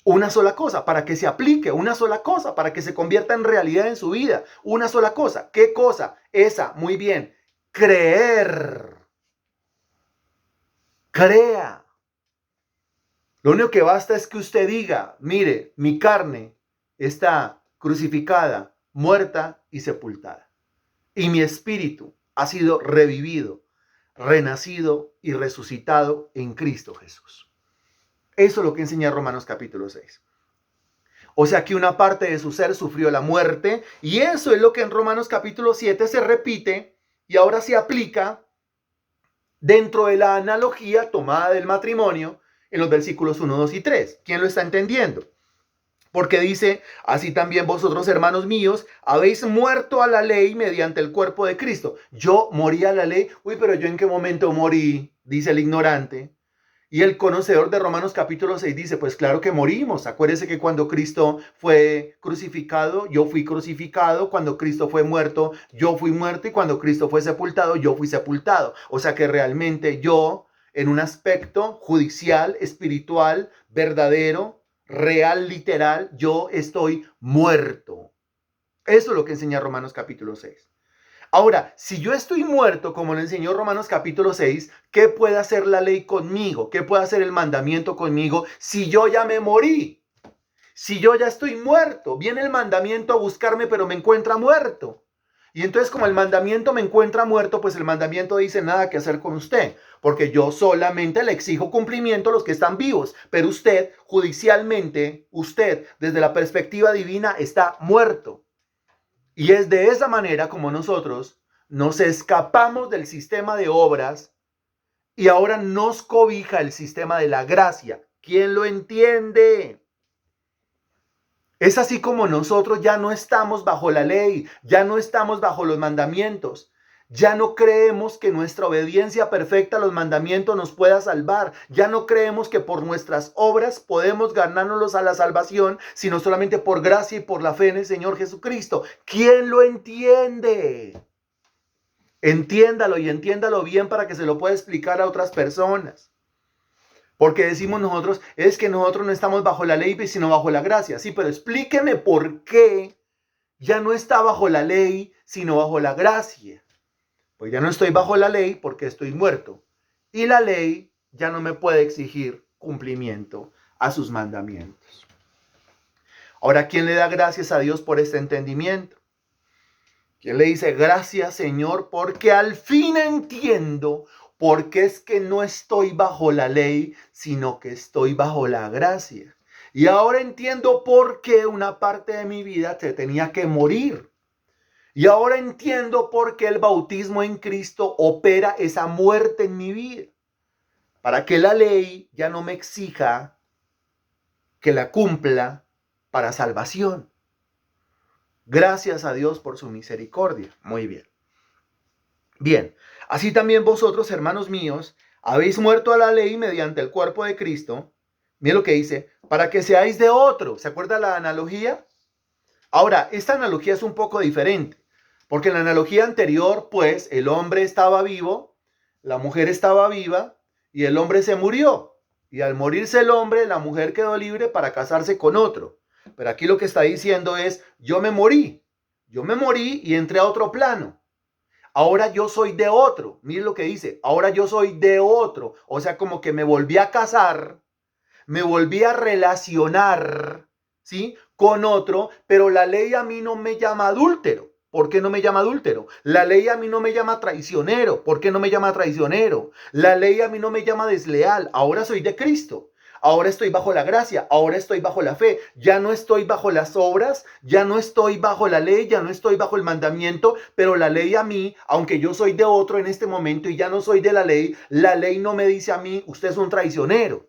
S1: Una sola cosa para que se aplique, una sola cosa para que se convierta en realidad en su vida. Una sola cosa. ¿Qué cosa? Esa, muy bien. Creer. Crea. Lo único que basta es que usted diga, mire, mi carne está crucificada, muerta y sepultada. Y mi espíritu ha sido revivido, renacido y resucitado en Cristo Jesús. Eso es lo que enseña Romanos capítulo 6. O sea que una parte de su ser sufrió la muerte y eso es lo que en Romanos capítulo 7 se repite y ahora se aplica dentro de la analogía tomada del matrimonio en los versículos 1, 2 y 3. ¿Quién lo está entendiendo? Porque dice, así también vosotros, hermanos míos, habéis muerto a la ley mediante el cuerpo de Cristo. Yo morí a la ley. Uy, pero yo en qué momento morí, dice el ignorante. Y el conocedor de Romanos capítulo 6 dice, pues claro que morimos. Acuérdese que cuando Cristo fue crucificado, yo fui crucificado. Cuando Cristo fue muerto, yo fui muerto. Y cuando Cristo fue sepultado, yo fui sepultado. O sea que realmente yo, en un aspecto judicial, espiritual, verdadero, real, literal, yo estoy muerto. Eso es lo que enseña Romanos capítulo 6. Ahora, si yo estoy muerto, como lo enseñó Romanos capítulo 6, ¿qué puede hacer la ley conmigo? ¿Qué puede hacer el mandamiento conmigo si yo ya me morí? Si yo ya estoy muerto, viene el mandamiento a buscarme, pero me encuentra muerto. Y entonces como el mandamiento me encuentra muerto, pues el mandamiento dice nada que hacer con usted, porque yo solamente le exijo cumplimiento a los que están vivos, pero usted, judicialmente, usted, desde la perspectiva divina, está muerto. Y es de esa manera como nosotros nos escapamos del sistema de obras y ahora nos cobija el sistema de la gracia. ¿Quién lo entiende? Es así como nosotros ya no estamos bajo la ley, ya no estamos bajo los mandamientos. Ya no creemos que nuestra obediencia perfecta a los mandamientos nos pueda salvar. Ya no creemos que por nuestras obras podemos ganárnoslos a la salvación, sino solamente por gracia y por la fe en el Señor Jesucristo. ¿Quién lo entiende? Entiéndalo y entiéndalo bien para que se lo pueda explicar a otras personas. Porque decimos nosotros, es que nosotros no estamos bajo la ley, sino bajo la gracia. Sí, pero explíqueme por qué ya no está bajo la ley, sino bajo la gracia. Pues ya no estoy bajo la ley porque estoy muerto. Y la ley ya no me puede exigir cumplimiento a sus mandamientos. Ahora, ¿quién le da gracias a Dios por este entendimiento? ¿Quién le dice gracias, Señor? Porque al fin entiendo por qué es que no estoy bajo la ley, sino que estoy bajo la gracia. Y ahora entiendo por qué una parte de mi vida se tenía que morir. Y ahora entiendo por qué el bautismo en Cristo opera esa muerte en mi vida. Para que la ley ya no me exija que la cumpla para salvación. Gracias a Dios por su misericordia. Muy bien. Bien, así también vosotros, hermanos míos, habéis muerto a la ley mediante el cuerpo de Cristo. Mira lo que dice, para que seáis de otro. ¿Se acuerda la analogía? Ahora, esta analogía es un poco diferente. Porque en la analogía anterior, pues, el hombre estaba vivo, la mujer estaba viva y el hombre se murió. Y al morirse el hombre, la mujer quedó libre para casarse con otro. Pero aquí lo que está diciendo es, yo me morí y entré a otro plano. Ahora yo soy de otro. Mire lo que dice, ahora yo soy de otro. O sea, como que me volví a casar, me volví a relacionar, ¿sí? Con otro, pero la ley a mí no me llama adúltero. ¿Por qué no me llama adúltero? La ley a mí no me llama traicionero. ¿Por qué no me llama traicionero? La ley a mí no me llama desleal. Ahora soy de Cristo. Ahora estoy bajo la gracia, ahora estoy bajo la fe, ya no estoy bajo las obras, ya no estoy bajo la ley, ya no estoy bajo el mandamiento, pero la ley a mí, aunque yo soy de otro en este momento y ya no soy de la ley no me dice a mí, usted es un traicionero.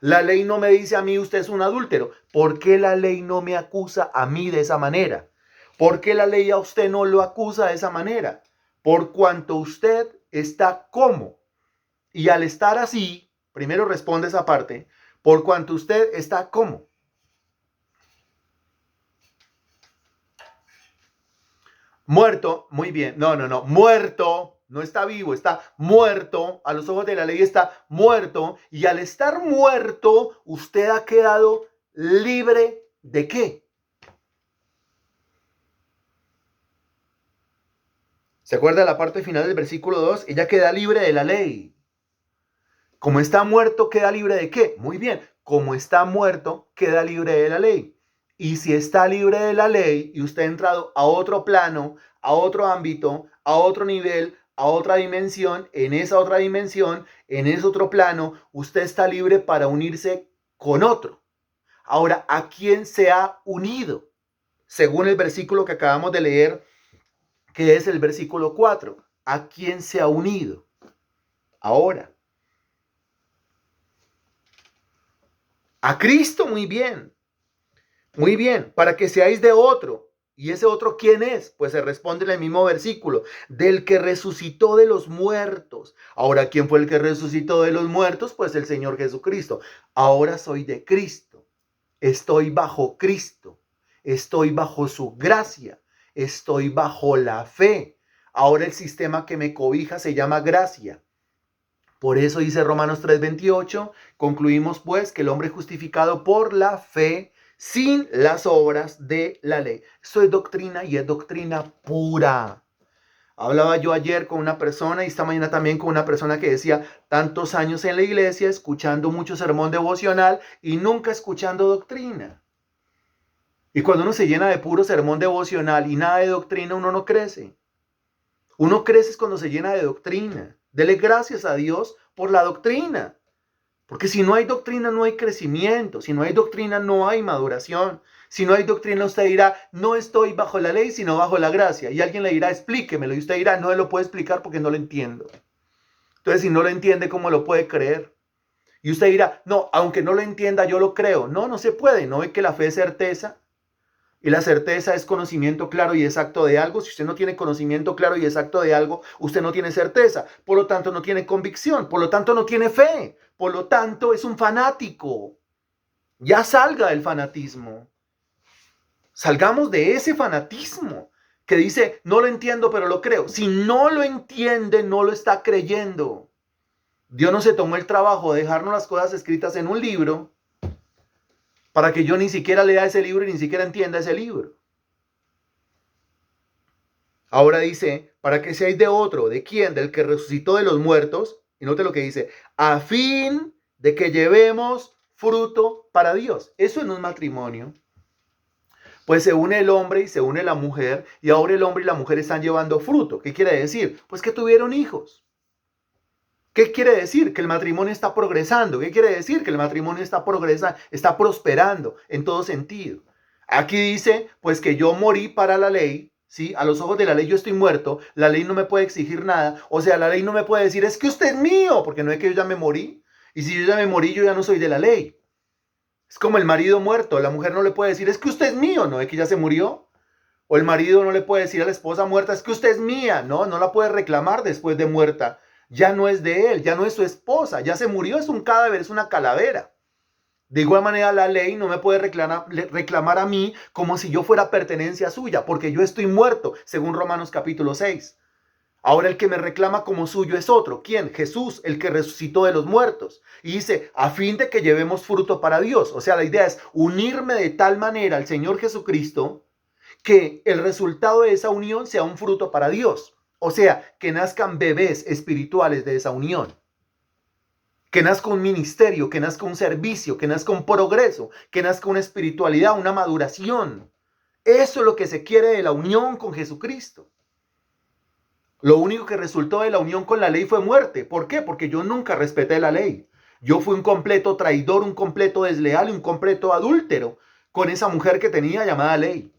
S1: La ley no me dice a mí, usted es un adúltero. ¿Por qué la ley no me acusa a mí de esa manera? ¿Por qué la ley a usted no lo acusa de esa manera? Por cuanto usted está como. Y al estar así, primero responde esa parte, por cuanto usted está como. Muerto, muy bien, no, muerto, no está vivo, está muerto, a los ojos de la ley está muerto, y al estar muerto, usted ha quedado libre ¿de qué? ¿Se acuerda la parte final del versículo 2? Ella queda libre de la ley. Como está muerto, ¿queda libre de qué? Muy bien, como está muerto, queda libre de la ley. Y si está libre de la ley y usted ha entrado a otro plano, a otro ámbito, a otro nivel, a otra dimensión, en esa otra dimensión, en ese otro plano, usted está libre para unirse con otro. Ahora, ¿a quién se ha unido? Según el versículo que acabamos de leer, que es el versículo 4. ¿A quién se ha unido? Ahora. A Cristo, muy bien. Muy bien, para que seáis de otro. ¿Y ese otro quién es? Pues se responde en el mismo versículo, del que resucitó de los muertos. Ahora, ¿quién fue el que resucitó de los muertos? Pues el Señor Jesucristo. Ahora soy de Cristo. Estoy bajo Cristo. Estoy bajo su gracia. Estoy bajo la fe. Ahora el sistema que me cobija se llama gracia. Por eso dice Romanos 3:28, concluimos pues que el hombre es justificado por la fe sin las obras de la ley. Esto es doctrina y es doctrina pura. Hablaba yo ayer con una persona y esta mañana también con una persona que decía tantos años en la iglesia, escuchando mucho sermón devocional y nunca escuchando doctrina. Y cuando uno se llena de puro sermón devocional y nada de doctrina, uno no crece. Uno crece cuando se llena de doctrina. Dele gracias a Dios por la doctrina. Porque si no hay doctrina, no hay crecimiento. Si no hay doctrina, no hay maduración. Si no hay doctrina, usted dirá, no estoy bajo la ley, sino bajo la gracia. Y alguien le dirá, explíquemelo. Y usted dirá, no lo puedo explicar porque no lo entiendo. Entonces, si no lo entiende, ¿cómo lo puede creer? Y usted dirá, no, aunque no lo entienda, yo lo creo. No, no se puede. ¿No ve que la fe es certeza? Y la certeza es conocimiento claro y exacto de algo. Si usted no tiene conocimiento claro y exacto de algo, usted no tiene certeza. Por lo tanto, no tiene convicción. Por lo tanto, no tiene fe. Por lo tanto, es un fanático. Ya salga del fanatismo. Salgamos de ese fanatismo que dice, no lo entiendo, pero lo creo. Si no lo entiende, no lo está creyendo. Dios no se tomó el trabajo de dejarnos las cosas escritas en un libro para que yo ni siquiera lea ese libro y ni siquiera entienda ese libro. Ahora dice, para que seáis de otro, ¿de quién? Del que resucitó de los muertos. Y note lo que dice, a fin de que llevemos fruto para Dios. Eso no es matrimonio. Pues se une el hombre y se une la mujer, y ahora el hombre y la mujer están llevando fruto. ¿Qué quiere decir? Pues que tuvieron hijos. ¿Qué quiere decir? Que el matrimonio está progresando. ¿Qué quiere decir? Que el matrimonio está progresando, está prosperando en todo sentido. Aquí dice, pues que yo morí para la ley, ¿sí? A los ojos de la ley yo estoy muerto, la ley no me puede exigir nada, o sea, la ley no me puede decir, es que usted es mío, porque no es que yo ya me morí, y si yo ya me morí, yo ya no soy de la ley. Es como el marido muerto, la mujer no le puede decir, es que usted es mío, no es que ya se murió. O el marido no le puede decir a la esposa muerta, es que usted es mía, no la puede reclamar después de muerta. Ya no es de él, ya no es su esposa, ya se murió, es un cadáver, es una calavera. De igual manera, la ley no me puede reclamar a mí como si yo fuera pertenencia suya, porque yo estoy muerto, según Romanos capítulo 6. Ahora el que me reclama como suyo es otro. ¿Quién? Jesús, el que resucitó de los muertos. Y dice, a fin de que llevemos fruto para Dios. O sea, la idea es unirme de tal manera al Señor Jesucristo que el resultado de esa unión sea un fruto para Dios. O sea, que nazcan bebés espirituales de esa unión. Que nazca un ministerio, que nazca un servicio, que nazca un progreso, que nazca una espiritualidad, una maduración. Eso es lo que se quiere de la unión con Jesucristo. Lo único que resultó de la unión con la ley fue muerte. ¿Por qué? Porque yo nunca respeté la ley. Yo fui un completo traidor, un completo desleal y un completo adúltero con esa mujer que tenía llamada ley.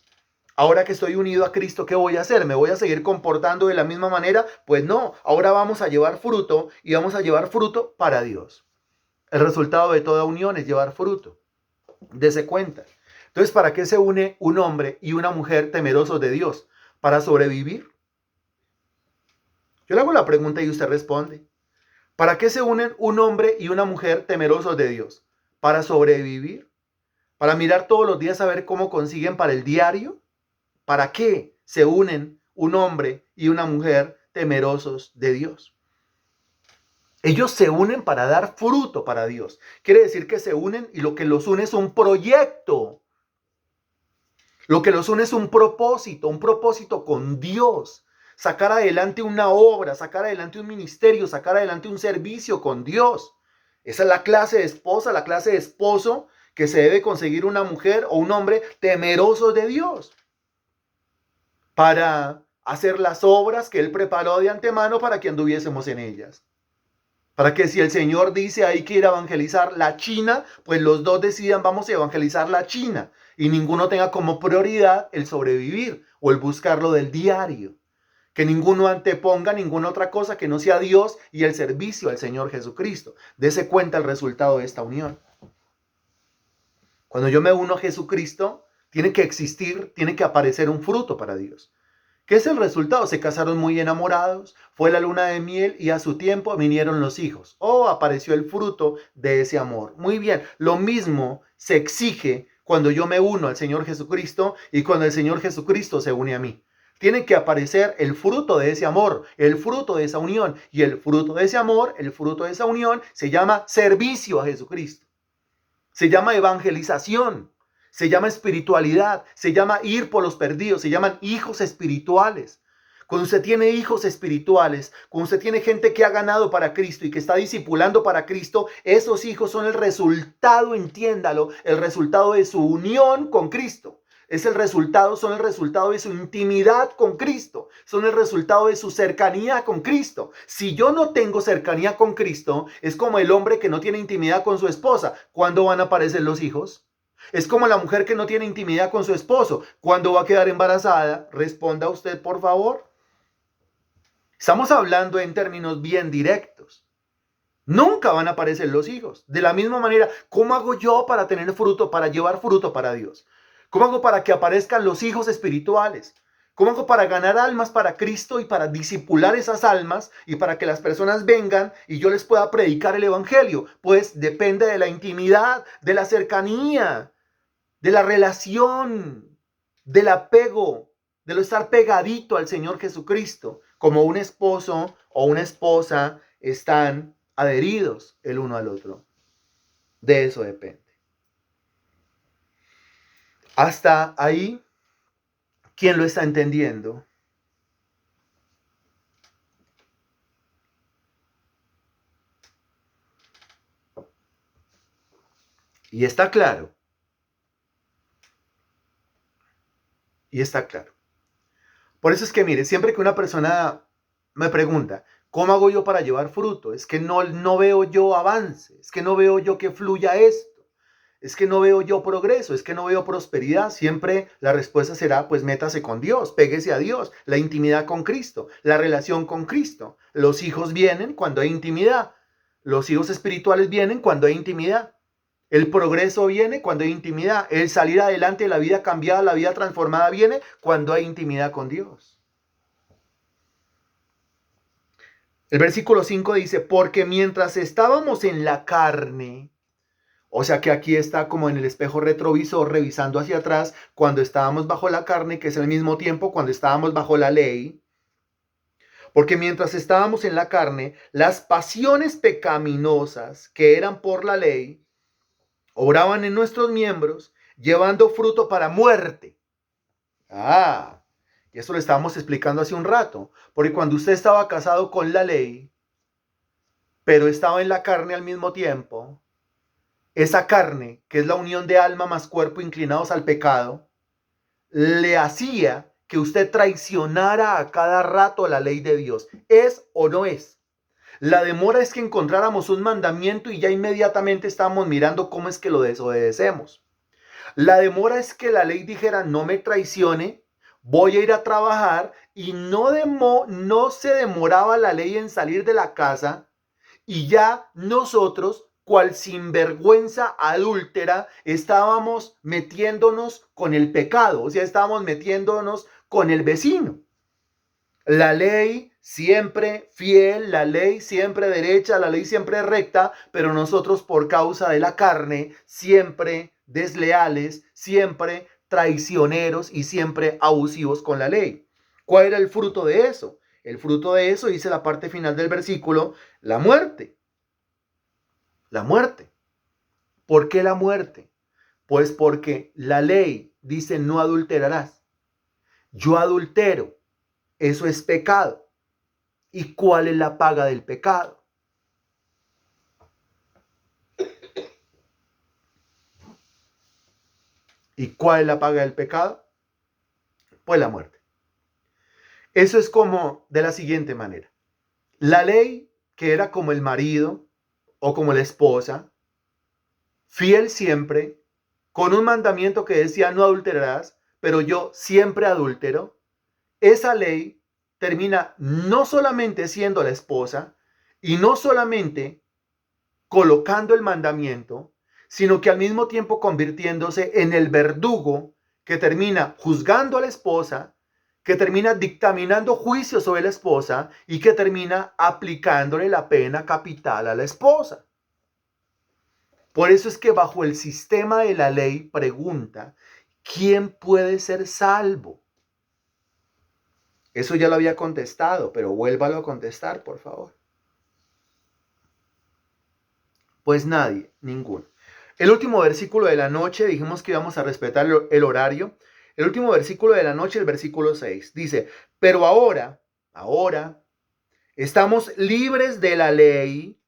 S1: Ahora que estoy unido a Cristo, ¿qué voy a hacer? ¿Me voy a seguir comportando de la misma manera? Pues no, ahora vamos a llevar fruto y vamos a llevar fruto para Dios. El resultado de toda unión es llevar fruto. Dese cuenta. Entonces, ¿para qué se une un hombre y una mujer temerosos de Dios? ¿Para sobrevivir? Yo le hago la pregunta y usted responde. ¿Para qué se unen un hombre y una mujer temerosos de Dios? ¿Para sobrevivir? ¿Para mirar todos los días a ver cómo consiguen para el diario? ¿Para qué se unen un hombre y una mujer temerosos de Dios? Ellos se unen para dar fruto para Dios. Quiere decir que se unen y lo que los une es un proyecto. Lo que los une es un propósito con Dios. Sacar adelante una obra, sacar adelante un ministerio, sacar adelante un servicio con Dios. Esa es la clase de esposa, la clase de esposo que se debe conseguir una mujer o un hombre temeroso de Dios para hacer las obras que Él preparó de antemano para que anduviésemos en ellas. Para que si el Señor dice hay que ir a evangelizar la China, pues los dos decidan vamos a evangelizar la China y ninguno tenga como prioridad el sobrevivir o el buscarlo del diario. Que ninguno anteponga ninguna otra cosa que no sea Dios y el servicio al Señor Jesucristo. Dese cuenta el resultado de esta unión. Cuando yo me uno a Jesucristo, tiene que existir, tiene que aparecer un fruto para Dios. ¿Qué es el resultado? Se casaron muy enamorados, fue la luna de miel y a su tiempo vinieron los hijos. Oh, apareció el fruto de ese amor. Muy bien, lo mismo se exige cuando yo me uno al Señor Jesucristo y cuando el Señor Jesucristo se une a mí. Tiene que aparecer el fruto de ese amor, el fruto de esa unión. Y el fruto de ese amor, el fruto de esa unión, se llama servicio a Jesucristo. Se llama evangelización. Se llama espiritualidad, se llama ir por los perdidos, se llaman hijos espirituales. Cuando usted tiene hijos espirituales, cuando usted tiene gente que ha ganado para Cristo y que está discipulando para Cristo, esos hijos son el resultado, entiéndalo, el resultado de su unión con Cristo. Son el resultado de su intimidad con Cristo, son el resultado de su cercanía con Cristo. Si yo no tengo cercanía con Cristo, es como el hombre que no tiene intimidad con su esposa. ¿Cuándo van a aparecer los hijos? Es como la mujer que no tiene intimidad con su esposo. ¿Cuándo va a quedar embarazada? Responda usted, por favor. Estamos hablando en términos bien directos. Nunca van a aparecer los hijos. De la misma manera, ¿cómo hago yo para tener fruto, para llevar fruto para Dios? ¿Cómo hago para que aparezcan los hijos espirituales? ¿Cómo hago para ganar almas para Cristo y para disipular esas almas y para que las personas vengan y yo les pueda predicar el evangelio? Pues depende de la intimidad, de la cercanía, de la relación, del apego, de lo estar pegadito al Señor Jesucristo, como un esposo o una esposa están adheridos el uno al otro. De eso depende. Hasta ahí, ¿quién lo está entendiendo? Y está claro. Y está claro. Por eso es que, mire, siempre que una persona me pregunta, ¿cómo hago yo para llevar fruto? Es que no veo yo avance, es que no veo yo que fluya esto, es que no veo yo progreso, es que no veo prosperidad. Siempre la respuesta será, pues métase con Dios, péguese a Dios, la intimidad con Cristo, la relación con Cristo. Los hijos vienen cuando hay intimidad, los hijos espirituales vienen cuando hay intimidad. El progreso viene cuando hay intimidad. El salir adelante, la vida cambiada, la vida transformada viene cuando hay intimidad con Dios. El versículo 5 dice, porque mientras estábamos en la carne, o sea que aquí está como en el espejo retrovisor revisando hacia atrás, cuando estábamos bajo la carne, que es al mismo tiempo cuando estábamos bajo la ley, porque mientras estábamos en la carne, las pasiones pecaminosas que eran por la ley, obraban en nuestros miembros, llevando fruto para muerte. Y eso lo estábamos explicando hace un rato. Porque cuando usted estaba casado con la ley, pero estaba en la carne al mismo tiempo, esa carne, que es la unión de alma más cuerpo inclinados al pecado, le hacía que usted traicionara a cada rato la ley de Dios. ¿Es o no es? La demora es que encontráramos un mandamiento y ya inmediatamente estamos mirando cómo es que lo desobedecemos. La demora es que la ley dijera, no me traicione, voy a ir a trabajar, y no se demoraba la ley en salir de la casa y ya nosotros, cual sinvergüenza adúltera, estábamos metiéndonos con el pecado, o sea, estábamos metiéndonos con el vecino. La ley siempre fiel, la ley siempre derecha, la ley siempre recta, pero nosotros por causa de la carne siempre desleales, siempre traicioneros y siempre abusivos con la ley. ¿Cuál era el fruto de eso? El fruto de eso, dice la parte final del versículo, la muerte. La muerte. ¿Por qué la muerte? Pues porque la ley dice no adulterarás. Yo adultero. Eso es pecado. ¿Y cuál es la paga del pecado? ¿Y cuál es la paga del pecado? Pues la muerte. Eso es como de la siguiente manera. La ley, que era como el marido o como la esposa, fiel siempre, con un mandamiento que decía no adulterarás, pero yo siempre adúltero, esa ley termina no solamente siendo la esposa y no solamente colocando el mandamiento, sino que al mismo tiempo convirtiéndose en el verdugo que termina juzgando a la esposa, que termina dictaminando juicio sobre la esposa y que termina aplicándole la pena capital a la esposa. Por eso es que bajo el sistema de la ley pregunta, ¿quién puede ser salvo? Eso ya lo había contestado, pero vuélvalo a contestar, por favor. Pues nadie, ninguno. El último versículo de la noche, dijimos que íbamos a respetar el horario. El último versículo de la noche, el versículo 6, dice, pero ahora, estamos libres de la ley.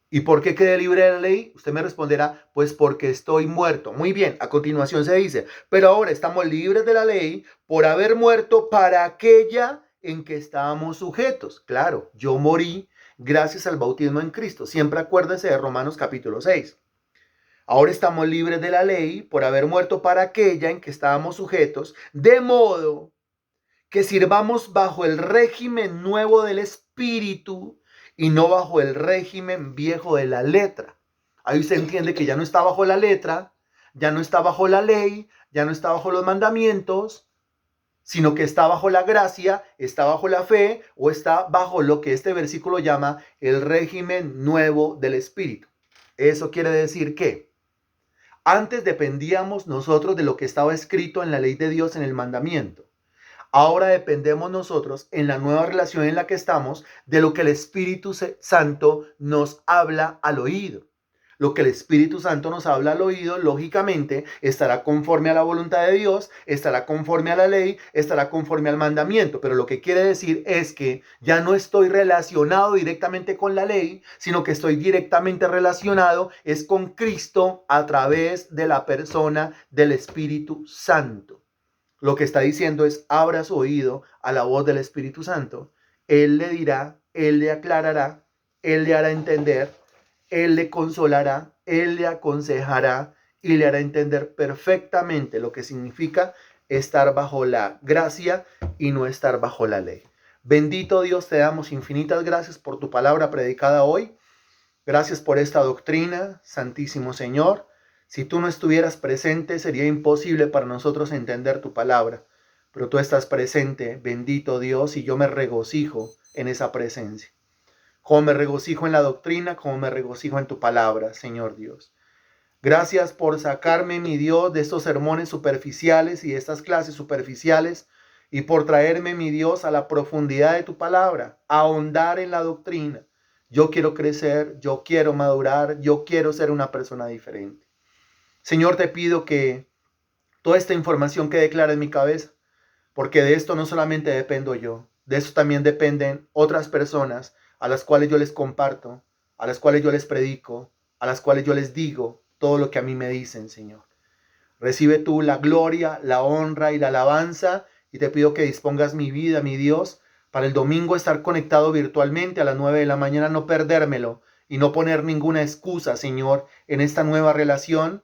S1: ¿Y por qué quedé libre de la ley? Usted me responderá, pues porque estoy muerto. Muy bien, a continuación se dice, pero ahora estamos libres de la ley por haber muerto para aquella en que estábamos sujetos. Claro, yo morí gracias al bautismo en Cristo. Siempre acuérdese de Romanos capítulo 6. Ahora estamos libres de la ley por haber muerto para aquella en que estábamos sujetos, de modo que sirvamos bajo el régimen nuevo del Espíritu y no bajo el régimen viejo de la letra. Ahí usted entiende que ya no está bajo la letra, ya no está bajo la ley, ya no está bajo los mandamientos, sino que está bajo la gracia, está bajo la fe o está bajo lo que este versículo llama el régimen nuevo del Espíritu. Eso quiere decir que antes dependíamos nosotros de lo que estaba escrito en la ley de Dios en el mandamiento. Ahora dependemos nosotros en la nueva relación en la que estamos de lo que el Espíritu Santo nos habla al oído. Lo que el Espíritu Santo nos habla al oído, lógicamente, estará conforme a la voluntad de Dios, estará conforme a la ley, estará conforme al mandamiento. Pero lo que quiere decir es que ya no estoy relacionado directamente con la ley, sino que estoy directamente relacionado es con Cristo a través de la persona del Espíritu Santo. Lo que está diciendo es, abra su oído a la voz del Espíritu Santo. Él le dirá, Él le aclarará, Él le hará entender, Él le consolará, Él le aconsejará y le hará entender perfectamente lo que significa estar bajo la gracia y no estar bajo la ley. Bendito Dios, te damos infinitas gracias por tu palabra predicada hoy. Gracias por esta doctrina, Santísimo Señor. Si tú no estuvieras presente, sería imposible para nosotros entender tu palabra. Pero tú estás presente, bendito Dios, y yo me regocijo en esa presencia. Como me regocijo en la doctrina, como me regocijo en tu palabra, Señor Dios. Gracias por sacarme, mi Dios, de estos sermones superficiales y de estas clases superficiales y por traerme, mi Dios, a la profundidad de tu palabra, a ahondar en la doctrina. Yo quiero crecer, yo quiero madurar, yo quiero ser una persona diferente. Señor, te pido que toda esta información quede clara en mi cabeza, porque de esto no solamente dependo yo, de esto también dependen otras personas a las cuales yo les comparto, a las cuales yo les predico, a las cuales yo les digo todo lo que a mí me dicen, Señor. Recibe tú la gloria, la honra y la alabanza, y te pido que dispongas mi vida, mi Dios, para el domingo estar conectado virtualmente a las 9 de la mañana, no perdérmelo y no poner ninguna excusa, Señor, en esta nueva relación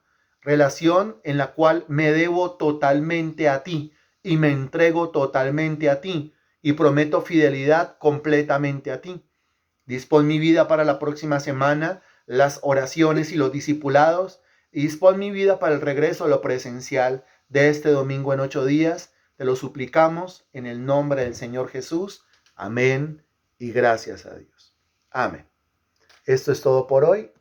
S1: en la cual me debo totalmente a ti y me entrego totalmente a ti y prometo fidelidad completamente a ti. Dispón mi vida para la próxima semana, las oraciones y los discipulados, y dispón mi vida para el regreso a lo presencial de este domingo en 8 días. Te lo suplicamos en el nombre del Señor Jesús. Amén y gracias a Dios. Amén. Esto es todo por hoy.